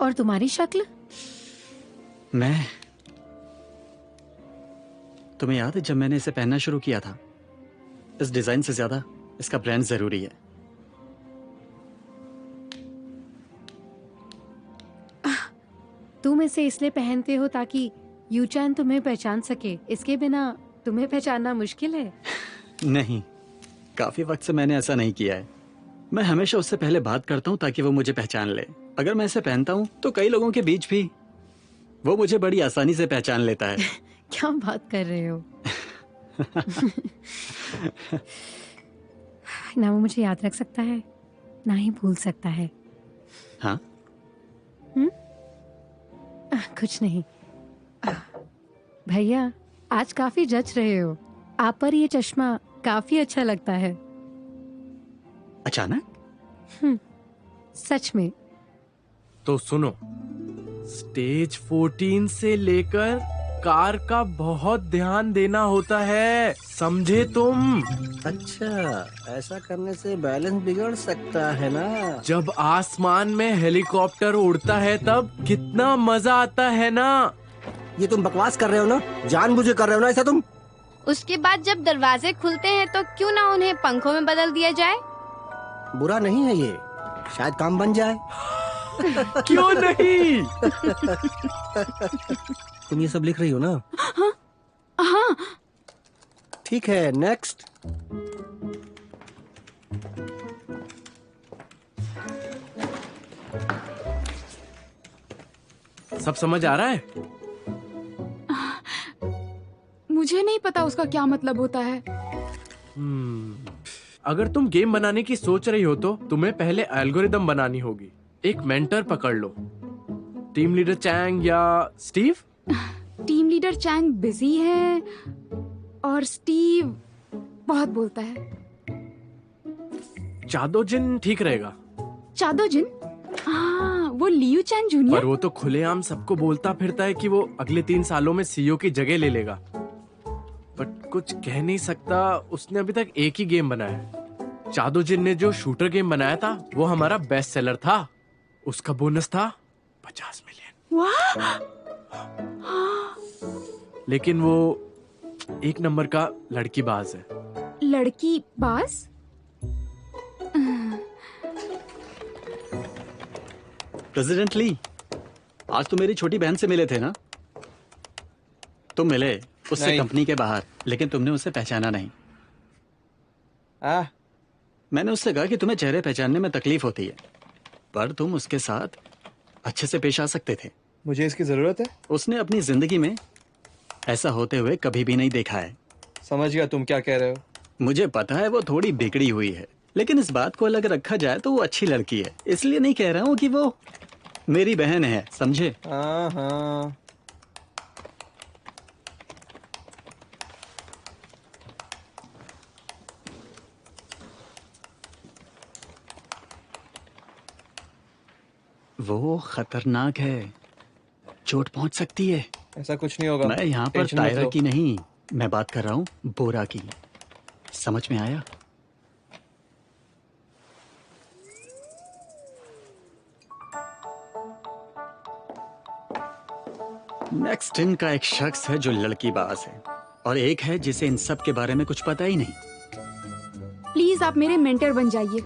और तुम्हारी शक्ल? मैं, तुम्हें याद है जब मैंने इसे पहनना शुरू किया था, इस डिजाइन से ज्यादा इसका ब्रांड जरूरी है। तुम इसे इसलिए पहनते हो ताकि यूचैन तुम्हें पहचान सके, इसके बिना तुम्हें पहचानना मुश्किल है। नहीं, काफी वक्त से मैंने ऐसा नहीं किया है। मैं हमेशा उससे पहले बात करता हूँ ताकि वो मुझे पहचान ले। अगर मैं इसे पहनता हूँ तो कई लोगों के बीच भी वो मुझे बड़ी आसानी से पहचान लेता है। क्या बात कर रहे हो? ना वो मुझे याद रख सकता है ना ही भूल सकता है। हाँ? कुछ नहीं। भैया, आज काफी जच रहे हो। आप पर ये चश्मा काफी अच्छा लगता है। अचानक? सच में। तो सुनो, स्टेज 14 से लेकर कार का बहुत ध्यान देना होता है, समझे तुम? अच्छा, ऐसा करने से बैलेंस बिगड़ सकता है ना? जब आसमान में हेलीकॉप्टर उड़ता है तब कितना मजा आता है ना। ये तुम बकवास कर रहे हो ना? जानबूझे कर रहे हो ना ऐसा तुम? उसके बाद जब दरवाजे खुलते हैं तो क्यों ना उन्हें पंखों में बदल दिया जाए? बुरा नहीं है ये, शायद काम बन जाए। क्यों नहीं? तुम ये सब लिख रही हो ना? हाँ। ठीक है, नेक्स्ट। सब समझ आ रहा है? मुझे नहीं पता उसका क्या मतलब होता है। अगर तुम गेम बनाने की सोच रही हो तो तुम्हें पहले एल्गोरिदम बनानी होगी। एक मेंटर पकड़ लो, टीम लीडर चैंग या Steve. Team leader Chang busy है और स्टीव बहुत बोलता है। चादोजिन ठीक रहेगा। चादोजिन? हाँ, वो लियू चैंग पर जूनियर। वो तो खुलेआम सबको बोलता फिरता है कि वो अगले 3 सालों में सीईओ की जगह ले लेगा, बट कुछ कह नहीं सकता। उसने अभी तक एक ही गेम बनाया है। चादोजिन ने जो शूटर गेम बनाया था वो हमारा बेस्ट सेलर था। उसका बोनस था 50 मिलियन। वाह! लेकिन वो एक नंबर का लड़की बाज है। लड़की बाज? प्रेसिडेंट ली, आज तो मेरी छोटी बहन से मिले थे ना? तुम मिले उससे नहीं। कंपनी के बाहर, लेकिन तुमने उसे पहचाना नहीं। मैंने उससे कहा कि तुम्हें चेहरे पहचानने में तकलीफ होती है, पर तुम उसके साथ अच्छे से पेश आ सकते थे। मुझे इसकी जरूरत है? उसने अपनी जिंदगी में ऐसा होते हुए कभी भी नहीं देखा है। समझ गया तुम क्या कह रहे हो। मुझे पता है वो थोड़ी बिगड़ी हुई है, लेकिन इस बात को अलग रखा जाए तो वो अच्छी लड़की है। इसलिए नहीं कह रहा हूँ कि वो मेरी बहन है, समझे? हाँ हाँ। वो खतरनाक है, चोट पहुंच सकती है। ऐसा कुछ नहीं होगा। मैं यहाँ पर टेंशन मत तायरा लो। की नहीं, मैं बात कर रहा हूँ बोरा की। समझ में आया? नेक्स्ट इन का एक शख्स है जो लड़की बाज है, और एक है जिसे इन सब के बारे में कुछ पता ही नहीं। प्लीज आप मेरे मेंटर बन जाइए।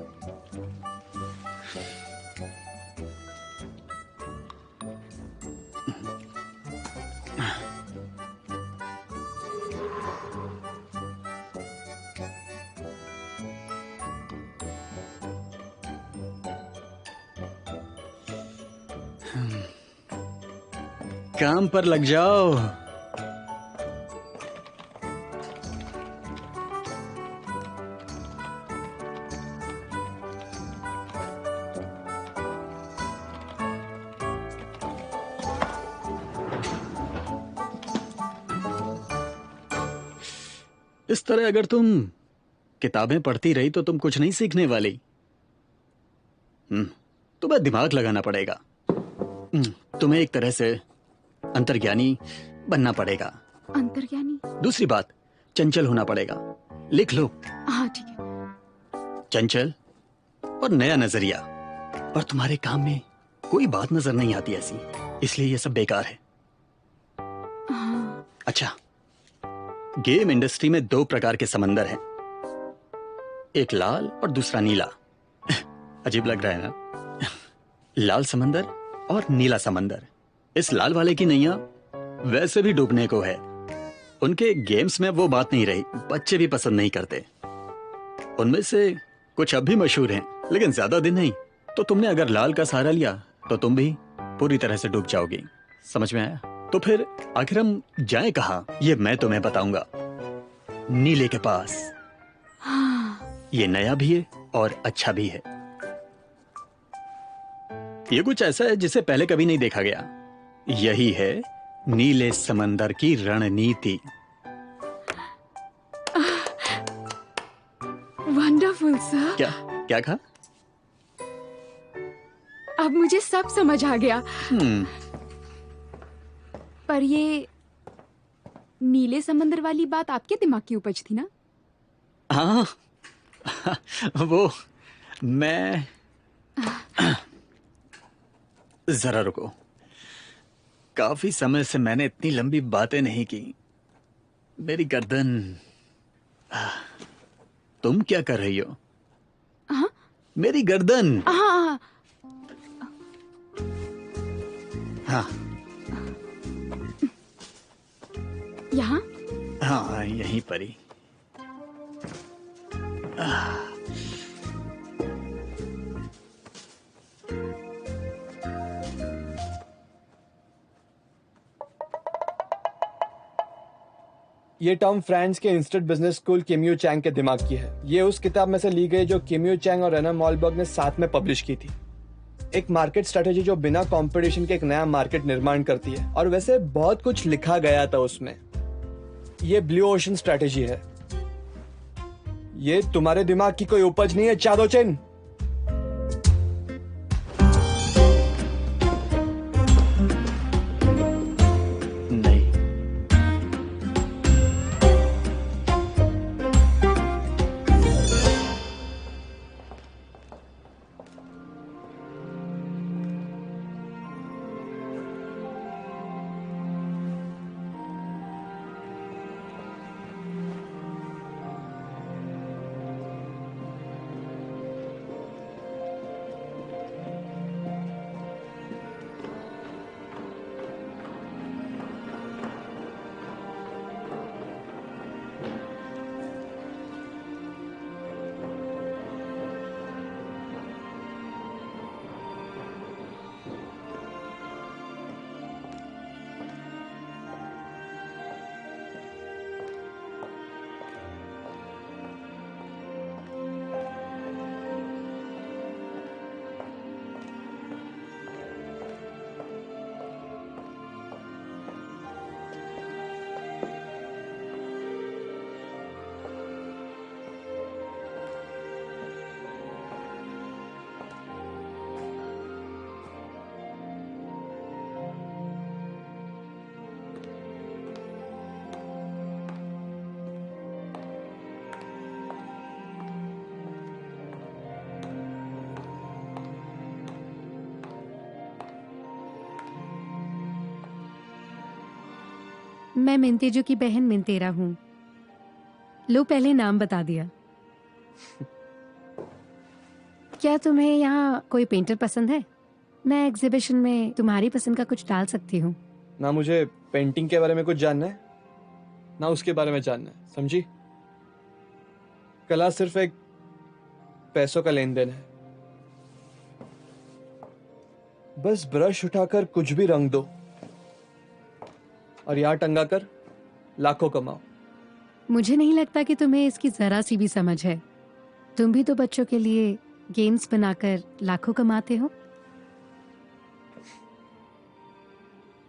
काम पर लग जाओ। इस तरह अगर तुम किताबें पढ़ती रही तो तुम कुछ नहीं सीखने वाली। तुम्हें दिमाग लगाना पड़ेगा। तुम्हें एक तरह से अंतर्ज्ञानी बनना पड़ेगा। अंतर्ज्ञानी? दूसरी बात, चंचल होना पड़ेगा। लिख लो। हाँ ठीक है। चंचल और नया नजरिया। पर तुम्हारे काम में कोई बात नजर नहीं आती ऐसी, इसलिए ये सब बेकार है। हाँ। अच्छा, गेम इंडस्ट्री में 2 प्रकार के समंदर हैं, एक लाल और दूसरा नीला। अजीब लग रहा है ना? लाल समंदर और नीला समंदर। इस लाल वाले की नैया वैसे भी डूबने को है। उनके गेम्स में वो बात नहीं रही, बच्चे भी पसंद नहीं करते। उनमें से कुछ अब भी मशहूर हैं, लेकिन ज्यादा दिन नहीं। तो तुमने अगर लाल का सहारा लिया तो तुम भी पूरी तरह से डूब जाओगी। समझ में आया? तो फिर आखिर हम जाएं कहाँ, ये मैं तुम्हें बताऊंगा। नीले के पास। ये नया भी है और अच्छा भी है। ये कुछ ऐसा है जिसे पहले कभी नहीं देखा गया। यही है नीले समंदर की रणनीति। Wonderful sir. क्या क्या कहा? अब मुझे सब समझ आ गया। पर ये नीले समंदर वाली बात आपके दिमाग की उपज थी ना? हाँ, वो मैं जरा रुको। काफी समय से मैंने इतनी लंबी बातें नहीं की। मेरी गर्दन। तुम क्या कर रही हो? हाँ? मेरी गर्दन। हाँ। हाँ यहाँ? हाँ, यहीं पर ही। ये टर्म फ्रांस के institute business school Kim Yu Chang के दिमाग की है। ये उस किताब में से ली गई जो किम यू चैंग और रेना मॉलबर्ग ने साथ में पब्लिश की थी। एक मार्केट स्ट्रेटेजी जो बिना कंपटीशन के एक नया मार्केट निर्माण करती है। और वैसे बहुत कुछ लिखा गया था उसमें। ये ब्लू ओशन स्ट्रेटेजी है। ये तुम्हारे दिमाग की कोई उपज नहीं है चादोचेन। नहीं। मैं मिंतेजो की बहन मिंतेरा हूँ। लो पहले नाम बता दिया। क्या तुम्हें यहाँ कोई पेंटर पसंद है? मैं एग्जीबिशन में तुम्हारी पसंद का कुछ डाल सकती हूँ। ना मुझे पेंटिंग के बारे में कुछ जानना है, ना उसके बारे में जानना है, समझी? कला सिर्फ एक पैसों का लेन देन है। बस ब्रश उठाकर कुछ भी रंग दो और यहाँ टंगा कर लाखों कमाओ। मुझे नहीं लगता कि तुम्हें इसकी जरा सी भी समझ है। तुम भी तो बच्चों के लिए गेम्स बनाकर लाखों कमाते हो।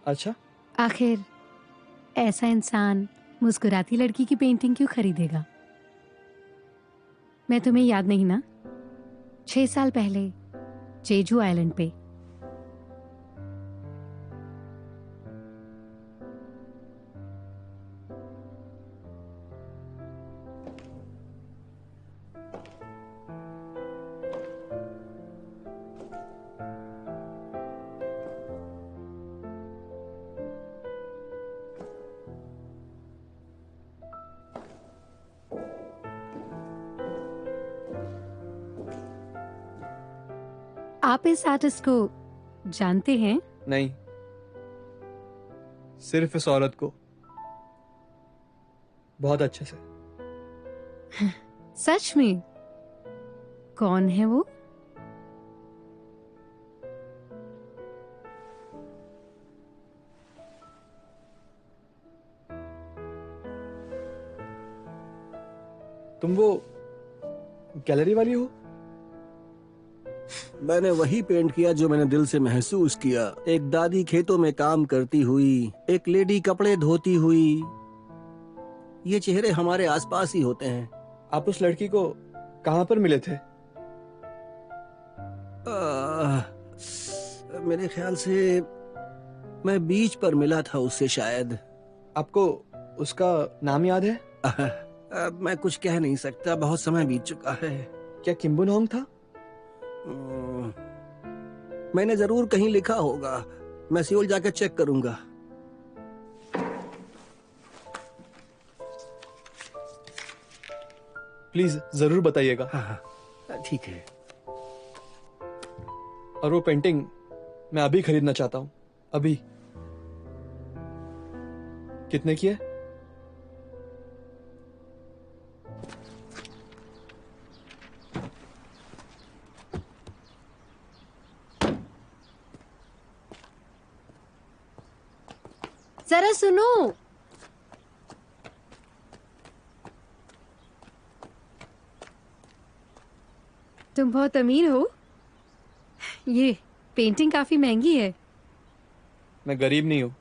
अच्छा, आखिर ऐसा इंसान मुस्कुराती लड़की की पेंटिंग क्यों खरीदेगा? मैं तुम्हें याद नहीं ना, 6 साल पहले जेजू आइलैंड पे आप इस आर्टिस्ट को जानते हैं? नहीं, सिर्फ इस औरत को बहुत अच्छे से। सच में? कौन है वो? तुम वो गैलरी वाली हो? मैंने वही पेंट किया जो मैंने दिल से महसूस किया। एक दादी खेतों में काम करती हुई, एक लेडी कपड़े धोती हुई। ये चेहरे हमारे आसपास ही होते हैं। आप उस लड़की को कहाँ पर मिले थे? मेरे ख्याल से मैं बीच पर मिला था उससे शायद। आपको उसका नाम याद है? मैं कुछ कह नहीं सकता, बहुत समय बीत चुका है। क्या किम्बुन होंग था? मैंने जरूर कहीं लिखा होगा। मैं सियोल जाकर चेक करूंगा। प्लीज जरूर बताइएगा। हाँ, ठीक है। और वो पेंटिंग मैं अभी खरीदना चाहता हूँ, अभी। कितने की है? जरा सुनो। तुम बहुत अमीर हो। ये पेंटिंग काफी महंगी है। मैं गरीब नहीं हूँ।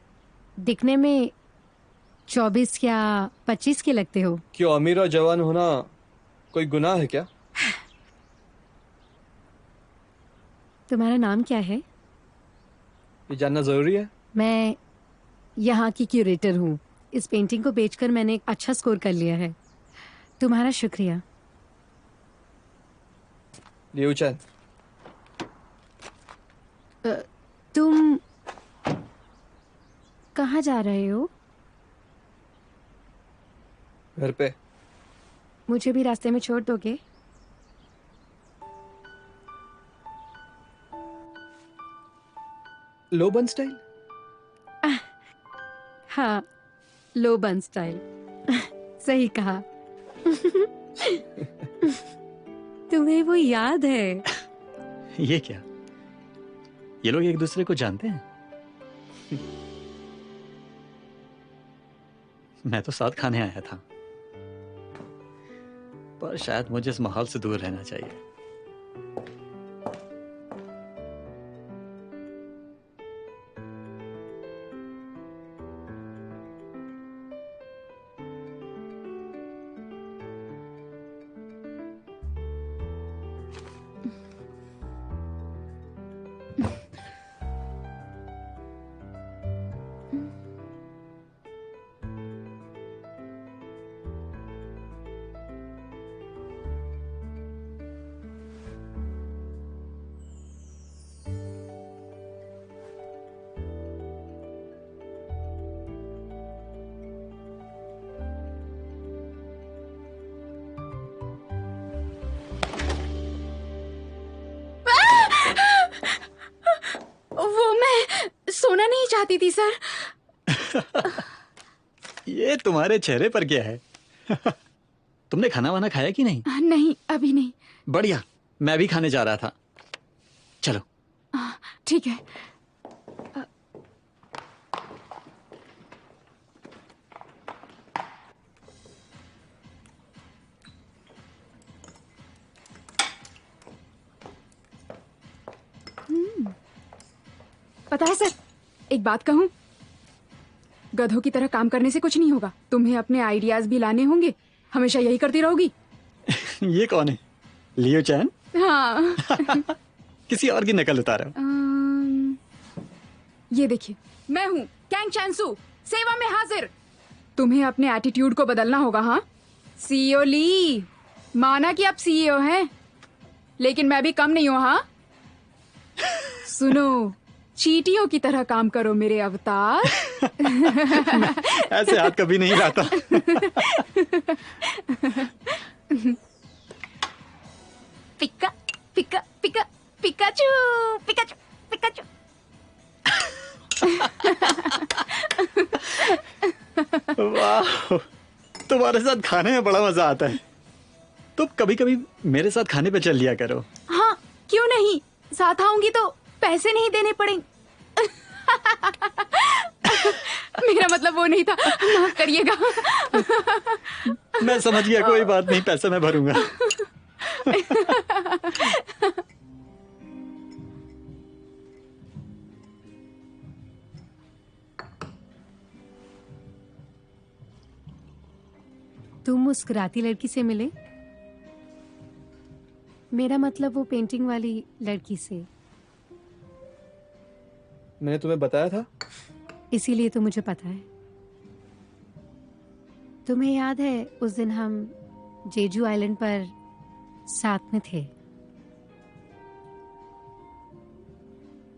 दिखने में 24 या 25 के लगते हो। क्यों, अमीर और जवान होना कोई गुनाह है क्या? तुम्हारा नाम क्या है? ये जानना जरूरी है? मैं यहाँ की क्यूरेटर हूँ। इस पेंटिंग को बेचकर मैंने एक अच्छा स्कोर कर लिया है। तुम्हारा शुक्रिया। लियू चैन। तुम कहाँ जा रहे हो? घर पे। मुझे भी रास्ते में छोड़ दोगे? लो बन स्टाइल? हाँ, लो बन स्टाइल। सही कहा। तुम्हें वो याद है? ये क्या? ये लोग एक दूसरे को जानते हैं? मैं तो साथ खाने आया था, पर शायद मुझे इस माहौल से दूर रहना चाहिए। वो मैं सोना नहीं चाहती थी सर। ये तुम्हारे चेहरे पर क्या है? तुमने खाना वाना खाया कि नहीं? नहीं, अभी नहीं। बढ़िया, मैं भी खाने जा रहा था। चलो। ठीक है। पता है सर, एक बात कहूं, गधों की तरह काम करने से कुछ नहीं होगा। तुम्हें अपने आइडियाज भी लाने होंगे। हमेशा यही करती रहोगी। ये कौन है? लियो चैन? हाँ। किसी और की नकल उतारा। ये देखिए, मैं हूँ कैंग चैनसू, सेवा में हाजिर। तुम्हें अपने एटीट्यूड को बदलना होगा। हाँ, सीईओ ली, माना कि आप सीईओ हैं, लेकिन मैं भी कम नहीं हूँ। हाँ, सुनो, चींटियों की तरह काम करो मेरे अवतार। ऐसे हाथ कभी नहीं लाता। पिका पिका पिका पिकाचू पिकाचू पिकाचू। वाह, तुम्हारे साथ खाने में बड़ा मजा आता है। तुम कभी कभी मेरे साथ खाने पे चल लिया करो। हाँ, क्यों नहीं, साथ आऊंगी तो पैसे नहीं देने पड़ेंगे। मेरा मतलब वो नहीं था, माफ करिएगा। मैं समझ गया, कोई बात नहीं, पैसे मैं भरूंगा। तुम मुस्कुराती लड़की से मिले? मेरा मतलब वो पेंटिंग वाली लड़की से। मैंने तुम्हें बताया था। इसीलिए तो मुझे पता है। तुम्हें याद है उस दिन हम जेजू आइलैंड पर साथ में थे?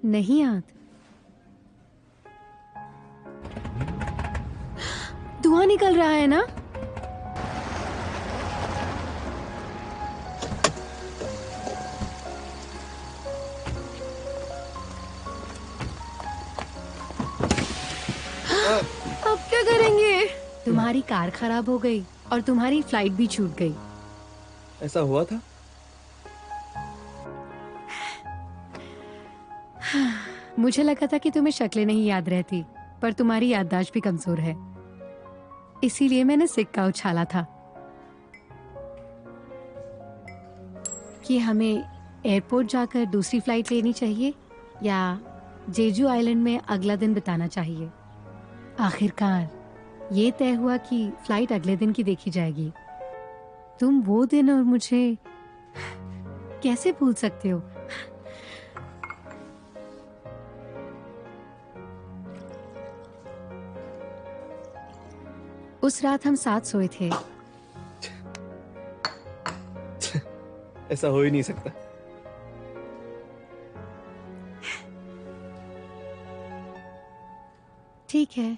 नहीं याद? धुआं निकल रहा है ना? अब क्या करेंगे? तुम्हारी कार खराब हो गई और तुम्हारी फ्लाइट भी छूट गई। ऐसा हुआ था? मुझे लगा था कि तुम्हें शक्लें नहीं याद रहती, पर तुम्हारी याददाश्त भी कमजोर है। इसीलिए मैंने सिक्का उछाला था कि हमें एयरपोर्ट जाकर दूसरी फ्लाइट लेनी चाहिए या जेजू आइलैंड में अगला दिन बिताना चाहिए। आखिरकार ये तय हुआ कि फ्लाइट अगले दिन की देखी जाएगी। तुम वो दिन और मुझे कैसे भूल सकते हो? उस रात हम साथ सोए थे। ऐसा हो ही नहीं सकता। ठीक है,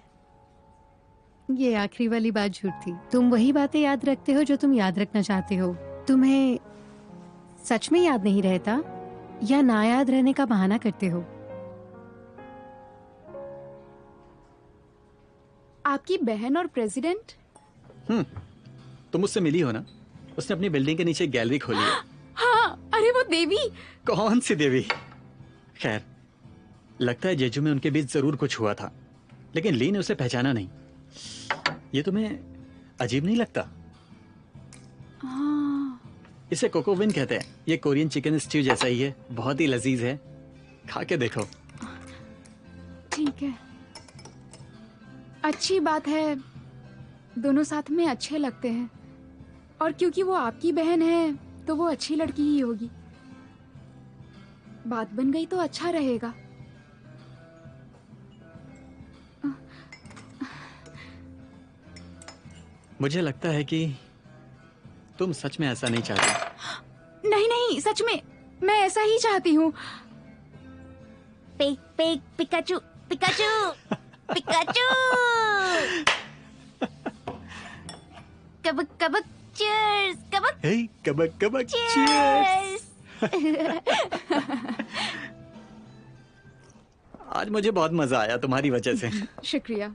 ये आखिरी वाली बात झूठ थी। तुम वही बातें याद रखते हो जो तुम याद रखना चाहते हो। तुम्हें सच में याद नहीं रहता या ना याद रहने का बहाना करते हो? आपकी बहन और प्रेसिडेंट? तुम उससे मिली हो ना? उसने अपनी बिल्डिंग के नीचे गैलरी खोली है। हाँ, अरे वो देवी। कौन सी देवी? खैर, लगता है जेजू में उनके बीच जरूर कुछ हुआ था, लेकिन ली ने उसे पहचाना नहीं। ये तुम्हें अजीब नहीं लगता? हाँ। इसे कोकोविन कहते हैं। ये कोरियन चिकन स्ट्यू जैसा ही है, बहुत ही लजीज है, खा के देखो। ठीक है, अच्छी बात है, दोनों साथ में अच्छे लगते हैं, और क्योंकि वो आपकी बहन है तो वो अच्छी लड़की ही होगी। बात बन गई तो अच्छा रहेगा। मुझे लगता है कि तुम सच में ऐसा नहीं चाहती। नहीं नहीं, सच में मैं ऐसा ही चाहती हूँ। Pick pick Pikachu Pikachu Pikachu. कबक कबक चीयर्स, कबक हे कबक कबक चीयर्स। आज मुझे बहुत मजा आया तुम्हारी वजह से। शुक्रिया।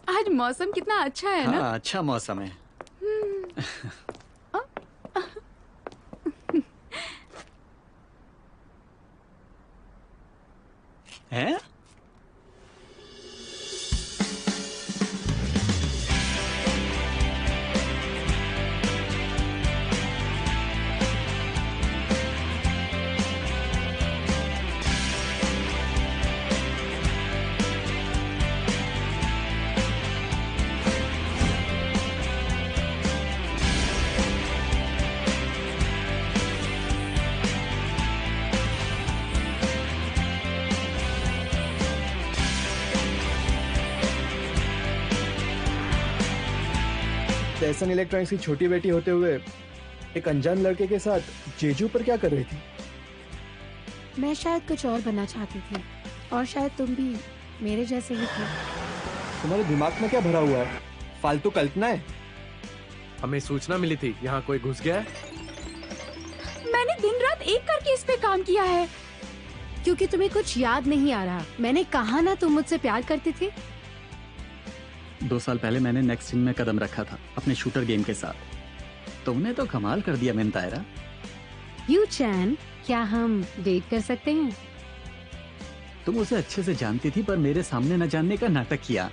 आज मौसम कितना अच्छा है ना? हाँ, अच्छा मौसम है। हैं? तहसन इलेक्ट्रॉनिक्स की छोटी बेटी होते हुए एक अनजान लड़के के साथ जेजू पर क्या कर रही थी? मैं शायद कुछ और बनना चाहती थी, और शायद तुम भी मेरे जैसे ही थे। तुम्हारे दिमाग में क्या भरा हुआ है? फालतू कल्पनाएं। हमें सूचना मिली थी यहाँ कोई घुस गया है। मैंने दिन रात एक करके इस पे काम किया है। क्योंकि तुम्हें कुछ याद नहीं आ रहा। मैंने कहा ना तुम मुझसे प्यार करते थे। 2 साल पहले मैंने नेक्स्ट इन में कदम रखा था अपने शूटर गेम के साथ। तुमने तो कमाल कर दिया मिनतायरा। यू चैन, क्या हम डेट कर सकते हैं? तुम उसे अच्छे से जानती थी पर मेरे सामने न जानने का नाटक किया।